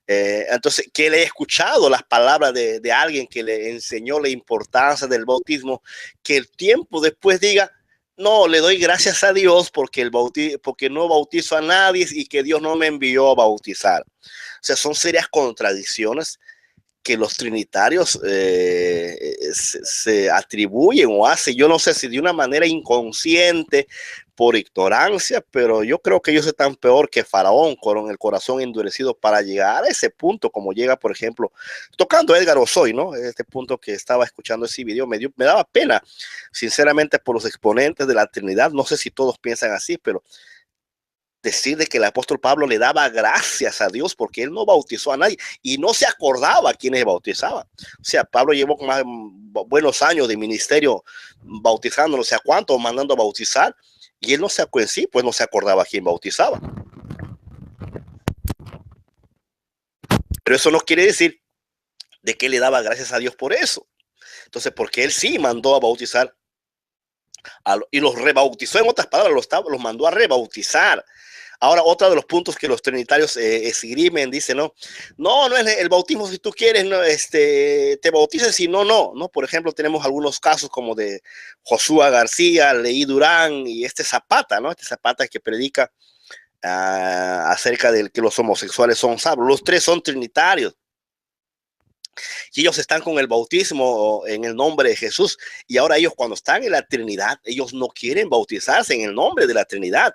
Entonces, que él haya escuchado las palabras de alguien que le enseñó la importancia del bautismo, que el tiempo después diga, no, le doy gracias a Dios porque no bautizo a nadie y que Dios no me envió a bautizar. O sea, son serias contradicciones que los trinitarios se atribuyen o hacen, yo no sé si de una manera inconsciente, por ignorancia, pero yo creo que ellos están peor que Faraón, con el corazón endurecido para llegar a ese punto, como llega, por ejemplo, tocando Edgar Osoy, ¿no? Este punto que estaba escuchando ese video, me daba pena, sinceramente, por los exponentes de la Trinidad. No sé si todos piensan así, pero decir de que el apóstol Pablo le daba gracias a Dios porque él no bautizó a nadie y no se acordaba a quienes bautizaban. O sea, Pablo llevó más buenos años de ministerio bautizando, no sé a cuántos, mandando a bautizar, y él no se acordaba, sí, pues no se acordaba a quién bautizaba. Pero eso no quiere decir de que le daba gracias a Dios por eso. Entonces, porque él sí mandó a bautizar y los rebautizó, en otras palabras, los mandó a rebautizar. Ahora, otro de los puntos que los trinitarios esgrimen, dice, no es el bautismo si tú quieres, no, te bautices, si no. Por ejemplo, tenemos algunos casos como de Josué García, Leí Durán y Zapata, ¿no? Este Zapata que predica acerca de que los homosexuales son salvos. Los tres son trinitarios. Y ellos están con el bautismo en el nombre de Jesús. Y ahora ellos, cuando están en la Trinidad, ellos no quieren bautizarse en el nombre de la Trinidad.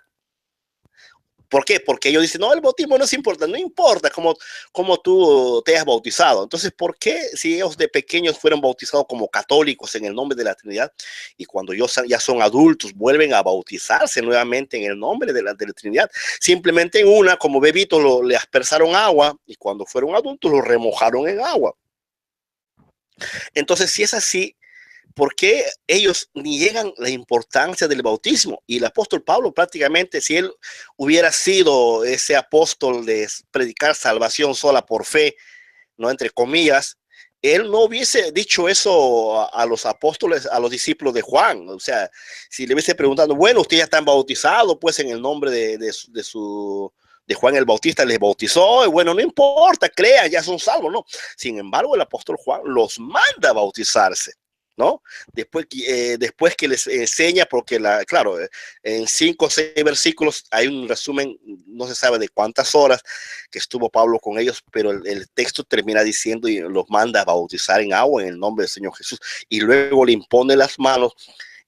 ¿Por qué? Porque ellos dicen, no, el bautismo no es importante, no importa cómo tú te has bautizado. Entonces, ¿por qué si ellos de pequeños fueron bautizados como católicos en el nombre de la Trinidad y cuando ellos ya son adultos vuelven a bautizarse nuevamente en el nombre de la Trinidad? Simplemente en una, como bebitos, le aspersaron agua y cuando fueron adultos lo remojaron en agua. Entonces, si es así, ¿por qué ellos niegan la importancia del bautismo? Y el apóstol Pablo prácticamente, si él hubiera sido ese apóstol de predicar salvación sola por fe, no entre comillas, él no hubiese dicho eso a los apóstoles, a los discípulos de Juan. O sea, si le hubiese preguntado, bueno, ustedes ya están bautizados, pues en el nombre de Juan el Bautista les bautizó, y bueno, no importa, crean, ya son salvos, ¿no? Sin embargo, el apóstol Juan los manda a bautizarse, ¿no? Después que les enseña, porque claro, en 5 o 6 versículos hay un resumen, no se sabe de cuántas horas que estuvo Pablo con ellos, pero el texto termina diciendo y los manda a bautizar en agua en el nombre del Señor Jesús, y luego le impone las manos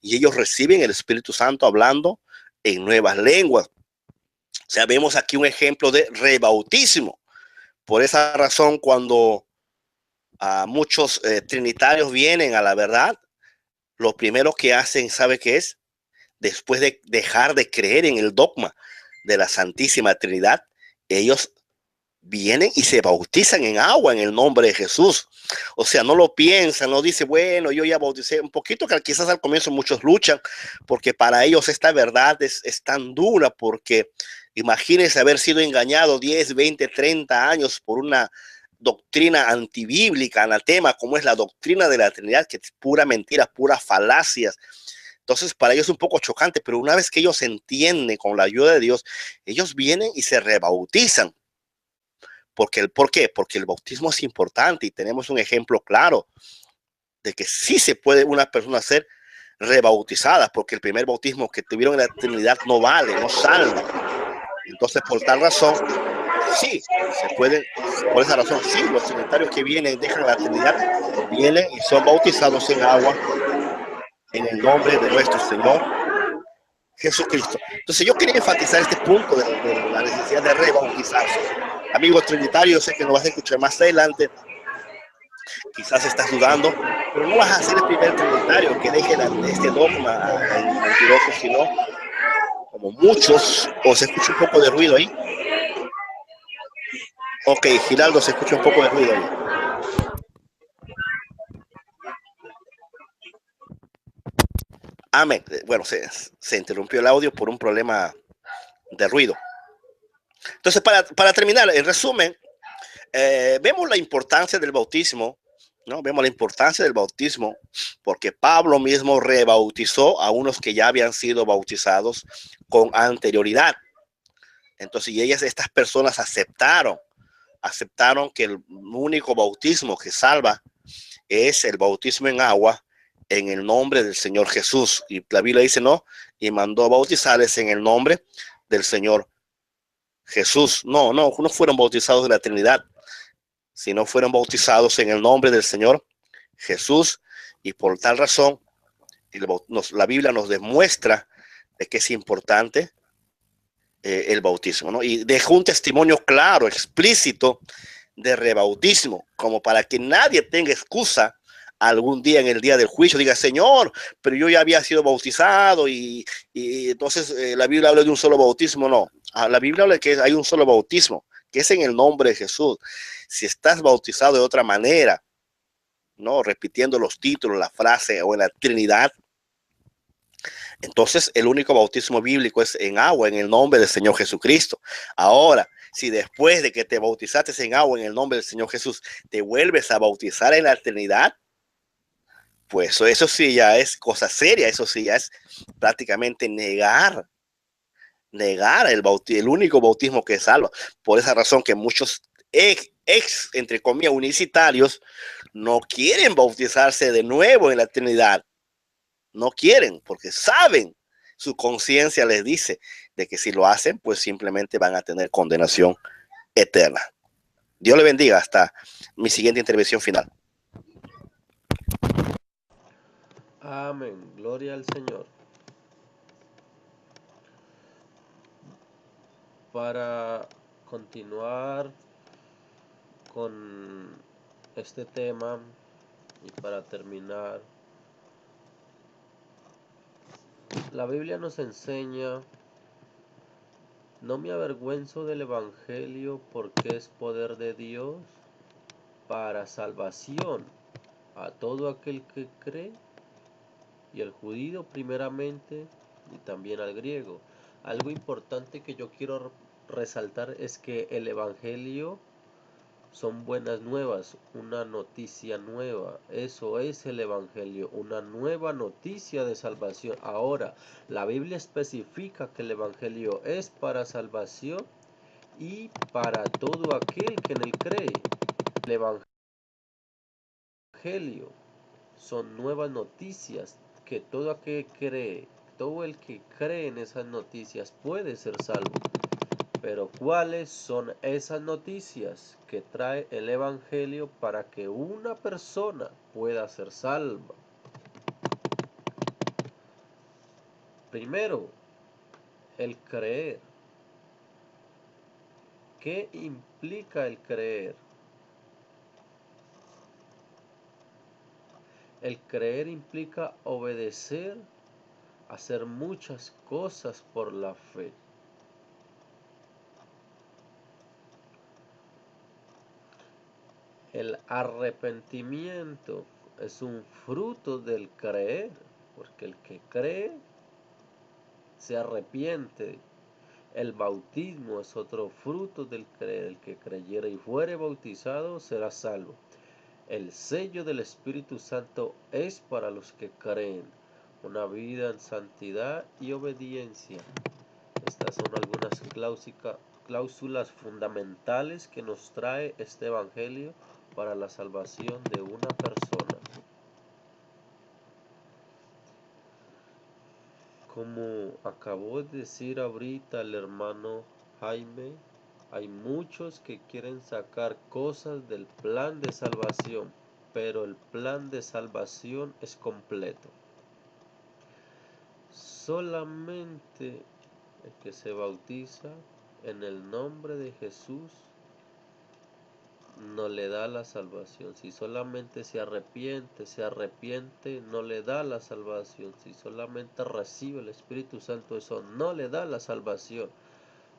y ellos reciben el Espíritu Santo hablando en nuevas lenguas. O sea, vemos aquí un ejemplo de rebautismo. Por esa razón, cuando muchos trinitarios vienen a la verdad, lo primero que hacen, ¿sabe qué es? Después de dejar de creer en el dogma de la Santísima Trinidad, ellos vienen y se bautizan en agua en el nombre de Jesús. O sea, no lo piensan, no dice, bueno, yo ya bauticé un poquito, que quizás al comienzo muchos luchan, porque para ellos esta verdad es tan dura, porque imagínense haber sido engañado 10, 20, 30 años por una doctrina antibíblica, anatema, como es la doctrina de la Trinidad, que es pura mentira, puras falacias. Entonces, para ellos es un poco chocante, pero una vez que ellos entienden con la ayuda de Dios, ellos vienen y se rebautizan. ¿Por qué? Porque el bautismo es importante y tenemos un ejemplo claro de que sí se puede una persona ser rebautizada, porque el primer bautismo que tuvieron en la Trinidad no vale, no salva. Entonces, por tal razón, sí, se pueden, por esa razón, sí, los trinitarios que vienen, dejan la Trinidad, vienen y son bautizados en agua en el nombre de nuestro Señor Jesucristo. Entonces yo quería enfatizar este punto de la necesidad de rebautizarse. Amigos trinitarios, sé que nos vas a escuchar más adelante, quizás estás dudando, pero no vas a ser el primer trinitario que deje este dogma mentiroso, sino como muchos, o se escucha un poco de ruido ahí. Ok, Giraldo, se escucha un poco de ruido ahí. Amén. Bueno, se interrumpió el audio por un problema de ruido. Entonces, para terminar, en resumen, vemos la importancia del bautismo, ¿no? Vemos la importancia del bautismo porque Pablo mismo rebautizó a unos que ya habían sido bautizados con anterioridad. Entonces, y estas personas aceptaron que el único bautismo que salva es el bautismo en agua en el nombre del Señor Jesús. Y la Biblia dice, no, y mandó a bautizarles en el nombre del Señor Jesús. No fueron bautizados de la Trinidad, si no fueron bautizados en el nombre del Señor Jesús. Y por tal razón, la Biblia nos demuestra de que es importante el bautismo, ¿no? Y dejó un testimonio claro, explícito de rebautismo, como para que nadie tenga excusa algún día en el día del juicio, diga, Señor, pero yo ya había sido bautizado y entonces la Biblia habla de un solo bautismo. No, la Biblia habla de que hay un solo bautismo, que es en el nombre de Jesús. Si estás bautizado de otra manera, no repitiendo los títulos, la frase o en la Trinidad, entonces el único bautismo bíblico es en agua, en el nombre del Señor Jesucristo. Ahora, si después de que te bautizaste en agua en el nombre del Señor Jesús, te vuelves a bautizar en la Trinidad, pues eso sí ya es cosa seria, eso sí ya es prácticamente negar el único bautismo que salva. Por esa razón que muchos entre comillas, unicitarios no quieren bautizarse de nuevo en la Trinidad. No quieren porque saben, su conciencia les dice de que si lo hacen, pues simplemente van a tener condenación eterna. Dios le bendiga. Hasta mi siguiente intervención final.
Amén. Gloria al Señor. Para continuar con este tema y para terminar, la Biblia nos enseña: no me avergüenzo del Evangelio porque es poder de Dios para salvación a todo aquel que cree, y al judío primeramente y también al griego. Algo importante que yo quiero resaltar es que el Evangelio son buenas nuevas, una noticia nueva. Eso es el Evangelio, una nueva noticia de salvación. Ahora, la Biblia especifica que el Evangelio es para salvación y para todo aquel que en él cree. El Evangelio son nuevas noticias que todo aquel que cree, todo el que cree en esas noticias puede ser salvo. Pero ¿cuáles son esas noticias que trae el Evangelio para que una persona pueda ser salva? Primero, el creer. ¿Qué implica el creer? El creer implica obedecer, hacer muchas cosas por la fe. El arrepentimiento es un fruto del creer, porque el que cree se arrepiente. El bautismo es otro fruto del creer. El que creyere y fuere bautizado será salvo. El sello del Espíritu Santo es para los que creen, una vida en santidad y obediencia. Estas son algunas cláusulas fundamentales que nos trae este Evangelio para la salvación de una persona. Como acabó de decir ahorita el hermano Jaime, hay muchos que quieren sacar cosas del plan de salvación, pero el plan de salvación es completo. Solamente el que se bautiza en el nombre de Jesús no le da la salvación. Si solamente se arrepiente, no le da la salvación. Si solamente recibe el Espíritu Santo, eso no le da la salvación.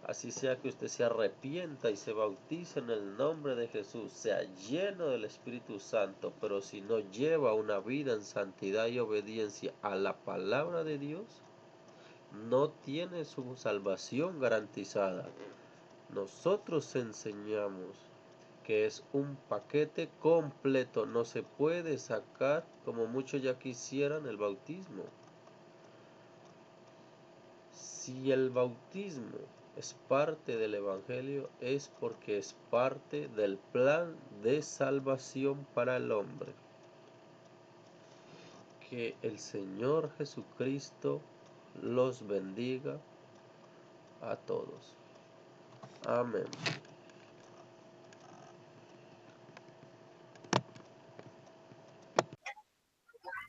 Así sea que usted se arrepienta y se bautice en el nombre de Jesús, sea lleno del Espíritu Santo, pero si no lleva una vida en santidad y obediencia a la palabra de Dios, no tiene su salvación garantizada. Nosotros enseñamos que es un paquete completo, no se puede sacar como muchos ya quisieran el bautismo. Si el bautismo es parte del Evangelio, es porque es parte del plan de salvación para el hombre. Que el Señor Jesucristo los bendiga a todos. Amén.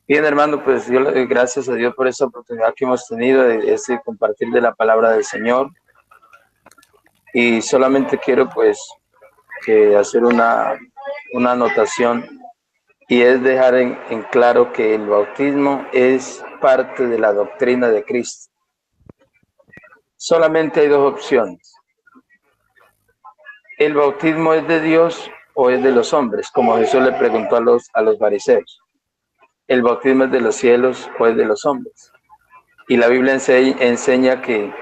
Bien, hermano, pues yo le doy gracias a Dios por esta oportunidad que hemos tenido de compartir de la palabra del Señor. Y solamente quiero pues que hacer una anotación, y es dejar en claro que el bautismo es parte de la doctrina de Cristo. Solamente hay dos opciones. ¿El bautismo es de Dios o es de los hombres? Como Jesús le preguntó a los fariseos. ¿El bautismo es de los cielos o es de los hombres? Y la Biblia enseña que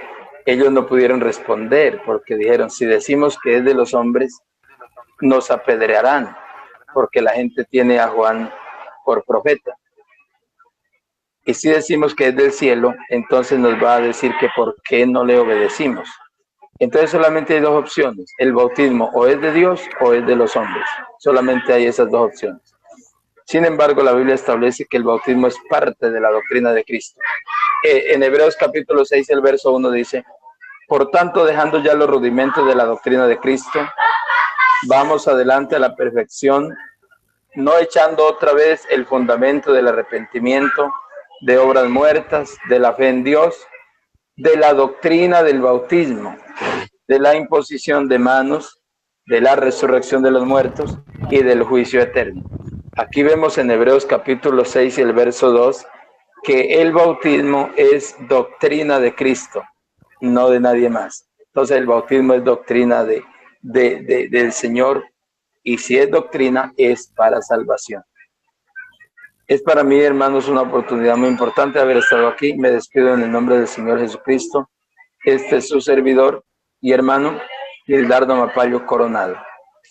ellos no pudieron responder porque dijeron, si decimos que es de los hombres, nos apedrearán, porque la gente tiene a Juan por profeta. Y si decimos que es del cielo, entonces nos va a decir que por qué no le obedecimos. Entonces solamente hay dos opciones, el bautismo o es de Dios o es de los hombres. Solamente hay esas dos opciones. Sin embargo, la Biblia establece que el bautismo es parte de la doctrina de Cristo. En Hebreos capítulo 6, el verso 1 dice, por tanto, dejando ya los rudimentos de la doctrina de Cristo, vamos adelante a la perfección, no echando otra vez el fundamento del arrepentimiento, de obras muertas, de la fe en Dios, de la doctrina del bautismo, de la imposición de manos, de la resurrección de los muertos y del juicio eterno. Aquí vemos en Hebreos capítulo 6 y el verso 2 que el bautismo es doctrina de Cristo, no de nadie más. Entonces el bautismo es doctrina del Señor, y si es doctrina es para salvación. Es para mí, hermanos, una oportunidad muy importante haber estado aquí. Me despido en el nombre del Señor Jesucristo. Este es su servidor y hermano Gildardo Mapallo Coronado.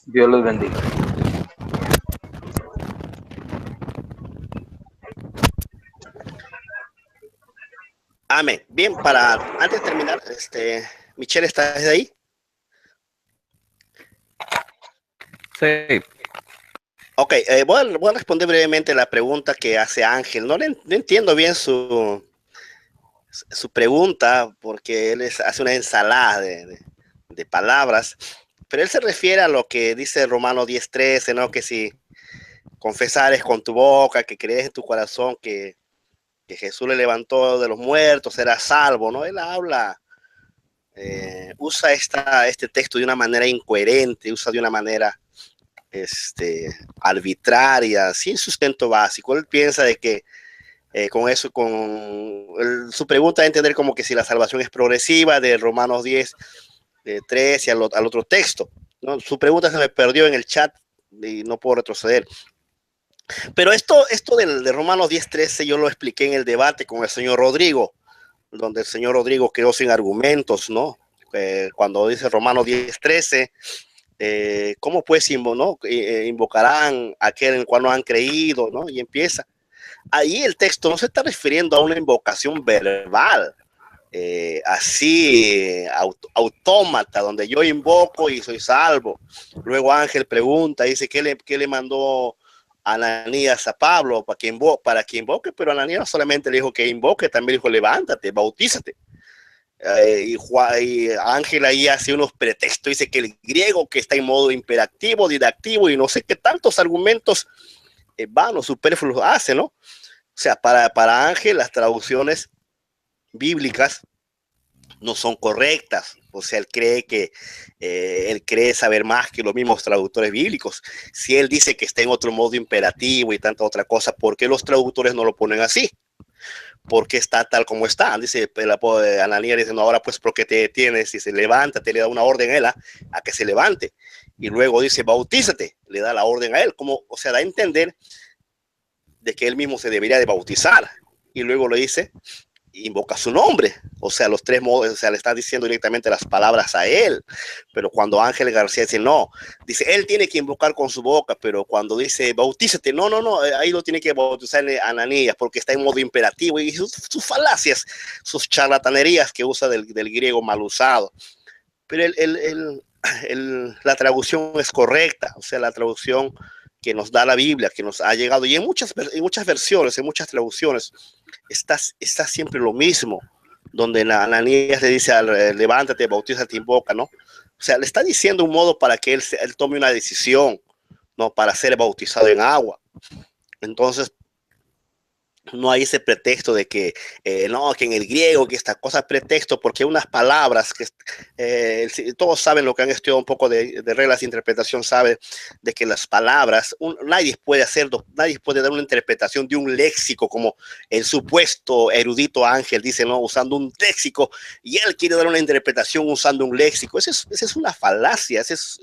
Dios los bendiga.
Amén. Bien, antes de terminar, Michelle, ¿estás ahí?
Sí.
Ok, voy a responder brevemente la pregunta que hace Ángel. No entiendo bien su pregunta, porque él hace una ensalada de palabras, pero él se refiere a lo que dice Romanos 10:13, ¿no? Que si confesares con tu boca, que crees en tu corazón que Jesús le levantó de los muertos, serás salvo, ¿no? Él habla, usa este texto de una manera incoherente, usa de una manera arbitraria, sin sustento básico. Él piensa de que con eso, su pregunta es entender como que si la salvación es progresiva de Romanos 10:13 al otro texto, ¿no? Su pregunta se me perdió en el chat y no puedo retroceder. Pero esto de Romanos 10:13 yo lo expliqué en el debate con el señor Rodrigo, donde el señor Rodrigo quedó sin argumentos, ¿no? Cuando dice Romanos 10:13, ¿cómo pues invocarán a aquel en el cual no han creído, ¿no? Y empieza. Ahí el texto no se está refiriendo a una invocación verbal, así autómata, donde yo invoco y soy salvo. Luego Ángel pregunta, dice, ¿qué le mandó Ananías a Pablo para que invoque? Pero Ananías no solamente le dijo que invoque, también dijo, levántate, bautízate. Y Ángel ahí hace unos pretextos, dice que el griego que está en modo imperativo, didactivo y no sé qué tantos argumentos vanos, superfluos hace, ¿no? O sea, para Ángel las traducciones bíblicas no son correctas. O sea, él cree saber más que los mismos traductores bíblicos. Si él dice que está en otro modo imperativo y tanta otra cosa, ¿por qué los traductores no lo ponen así? ¿Por qué está tal como está? Dice Ananías, dice, no, ahora pues, ¿por qué te detienes? Y se levanta, te le da una orden a él a que se levante. Y luego dice, bautízate, le da la orden a él. O sea, da a entender de que él mismo se debería de bautizar. Y luego le dice, invoca su nombre. O sea, los tres modos, o sea, le está diciendo directamente las palabras a él. Pero cuando Ángel García dice no, dice, él tiene que invocar con su boca, pero cuando dice bautízate, no, ahí lo tiene que bautizar Ananías, porque está en modo imperativo, y sus falacias, sus charlatanerías que usa del griego mal usado. Pero la traducción es correcta, o sea, la traducción que nos da la Biblia, que nos ha llegado, y en muchas versiones, en muchas traducciones, está siempre lo mismo, donde Ananías le dice, levántate, bautízate, invoca, ¿no? O sea, le está diciendo un modo para que él tome una decisión, ¿no? Para ser bautizado en agua. Entonces, no hay ese pretexto de que no, que en el griego, que esta cosa es pretexto, porque unas palabras que todos saben lo que han estudiado un poco de reglas de interpretación, saben de que las palabras, nadie puede dar una interpretación de un léxico como el supuesto erudito Ángel dice, no, usando un léxico, y él quiere dar una interpretación usando un léxico. Esa es una falacia, ese es,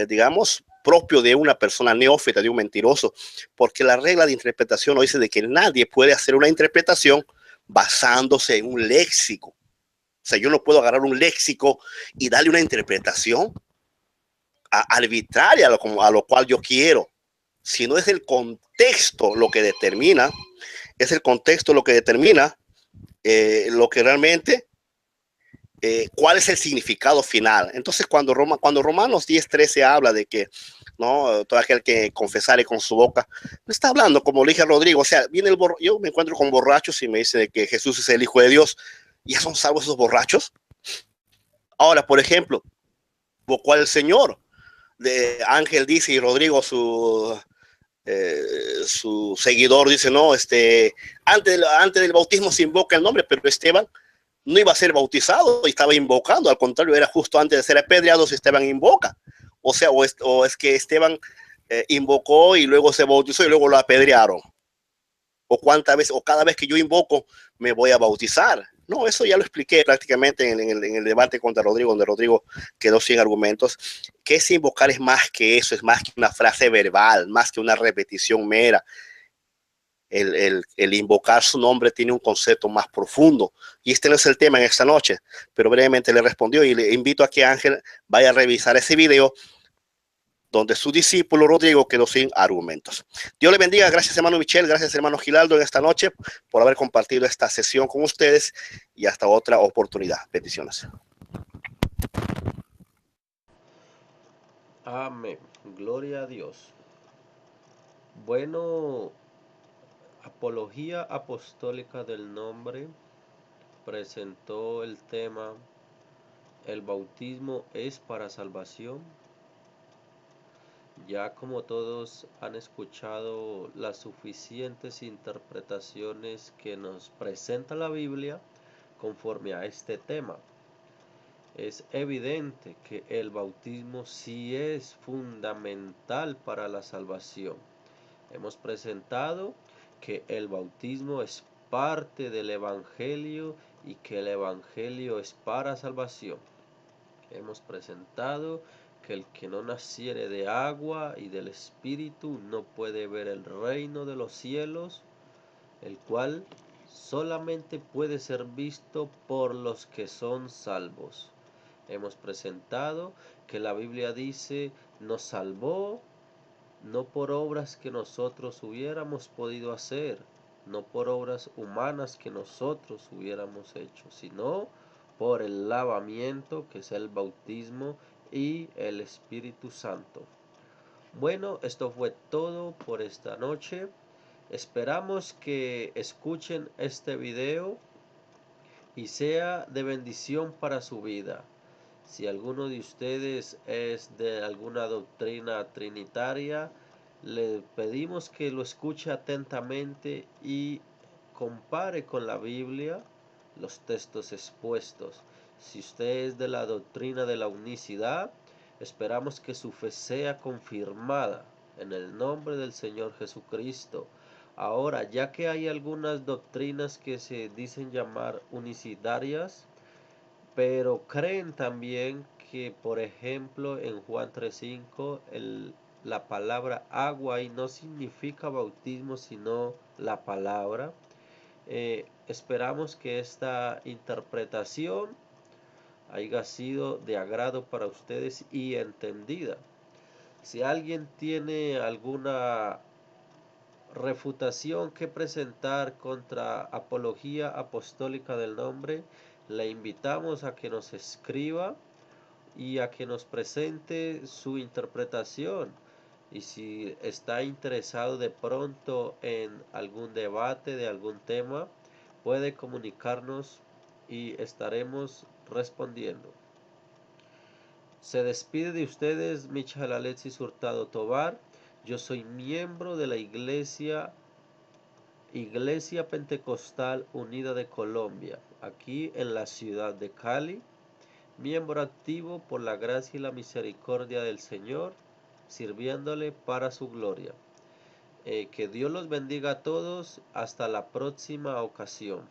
digamos, propio de una persona neófita, de un mentiroso, porque la regla de interpretación no dice de que nadie puede hacer una interpretación basándose en un léxico. O sea, yo no puedo agarrar un léxico y darle una interpretación arbitraria a lo cual yo quiero. Si no es el contexto lo que determina, es el contexto lo que determina lo que realmente cuál es el significado final. Entonces, cuando Romanos 10:13 habla de que no todo aquel que confesare con su boca, no está hablando como le dije a Rodrigo, o sea, yo me encuentro con borrachos y me dice de que Jesús es el Hijo de Dios, ¿ya son salvos esos borrachos? Ahora, por ejemplo, ¿cuál el Señor? De Ángel dice y Rodrigo su seguidor dice, no, antes del bautismo se invoca el nombre, pero Esteban no iba a ser bautizado y estaba invocando, al contrario, era justo antes de ser apedreado si Esteban invoca. O sea, o es que Esteban invocó y luego se bautizó y luego lo apedrearon. O cada vez que yo invoco me voy a bautizar. No, eso ya lo expliqué prácticamente en el debate contra Rodrigo, donde Rodrigo quedó sin argumentos. Que ese invocar es más que eso, es más que una frase verbal, más que una repetición mera. El invocar su nombre tiene un concepto más profundo. Y este no es el tema en esta noche, pero brevemente le respondió y le invito a que Ángel vaya a revisar ese video donde su discípulo Rodrigo quedó sin argumentos. Dios le bendiga. Gracias, hermano Michel. Gracias, hermano Gilaldo, en esta noche por haber compartido esta sesión con ustedes y hasta otra oportunidad. Bendiciones.
Amén. Gloria a Dios. Bueno, Apología Apostólica del Nombre presentó el tema ¿El bautismo es para salvación? Ya como todos han escuchado las suficientes interpretaciones que nos presenta la Biblia conforme a este tema, es evidente que el bautismo sí es fundamental para la salvación. Hemos presentado que el bautismo es parte del Evangelio y que el Evangelio es para salvación. Hemos presentado que el que no naciere de agua y del Espíritu no puede ver el reino de los cielos, el cual solamente puede ser visto por los que son salvos. Hemos presentado que la Biblia dice, nos salvó no por obras que nosotros hubiéramos podido hacer, no por obras humanas que nosotros hubiéramos hecho, sino por el lavamiento que es el bautismo y el Espíritu Santo. Bueno, esto fue todo por esta noche. Esperamos que escuchen este video y sea de bendición para su vida. Si alguno de ustedes es de alguna doctrina trinitaria, le pedimos que lo escuche atentamente y compare con la Biblia los textos expuestos. Si usted es de la doctrina de la unicidad, esperamos que su fe sea confirmada en el nombre del Señor Jesucristo. Ahora, ya que hay algunas doctrinas que se dicen llamar unicidarias, pero creen también que, por ejemplo, en Juan 3:5, la palabra agua ahí no significa bautismo, sino la palabra. Esperamos que esta interpretación haya sido de agrado para ustedes y entendida. Si alguien tiene alguna refutación que presentar contra Apología Apostólica del Nombre, le invitamos a que nos escriba y a que nos presente su interpretación. Y si está interesado de pronto en algún debate de algún tema, puede comunicarnos y estaremos respondiendo. Se despide de ustedes Michael Alexis Hurtado Tobar. Yo soy miembro de la Iglesia Iglesia Pentecostal Unida de Colombia, aquí en la ciudad de Cali, miembro activo por la gracia y la misericordia del Señor, sirviéndole para su gloria. Que Dios los bendiga a todos. Hasta la próxima ocasión.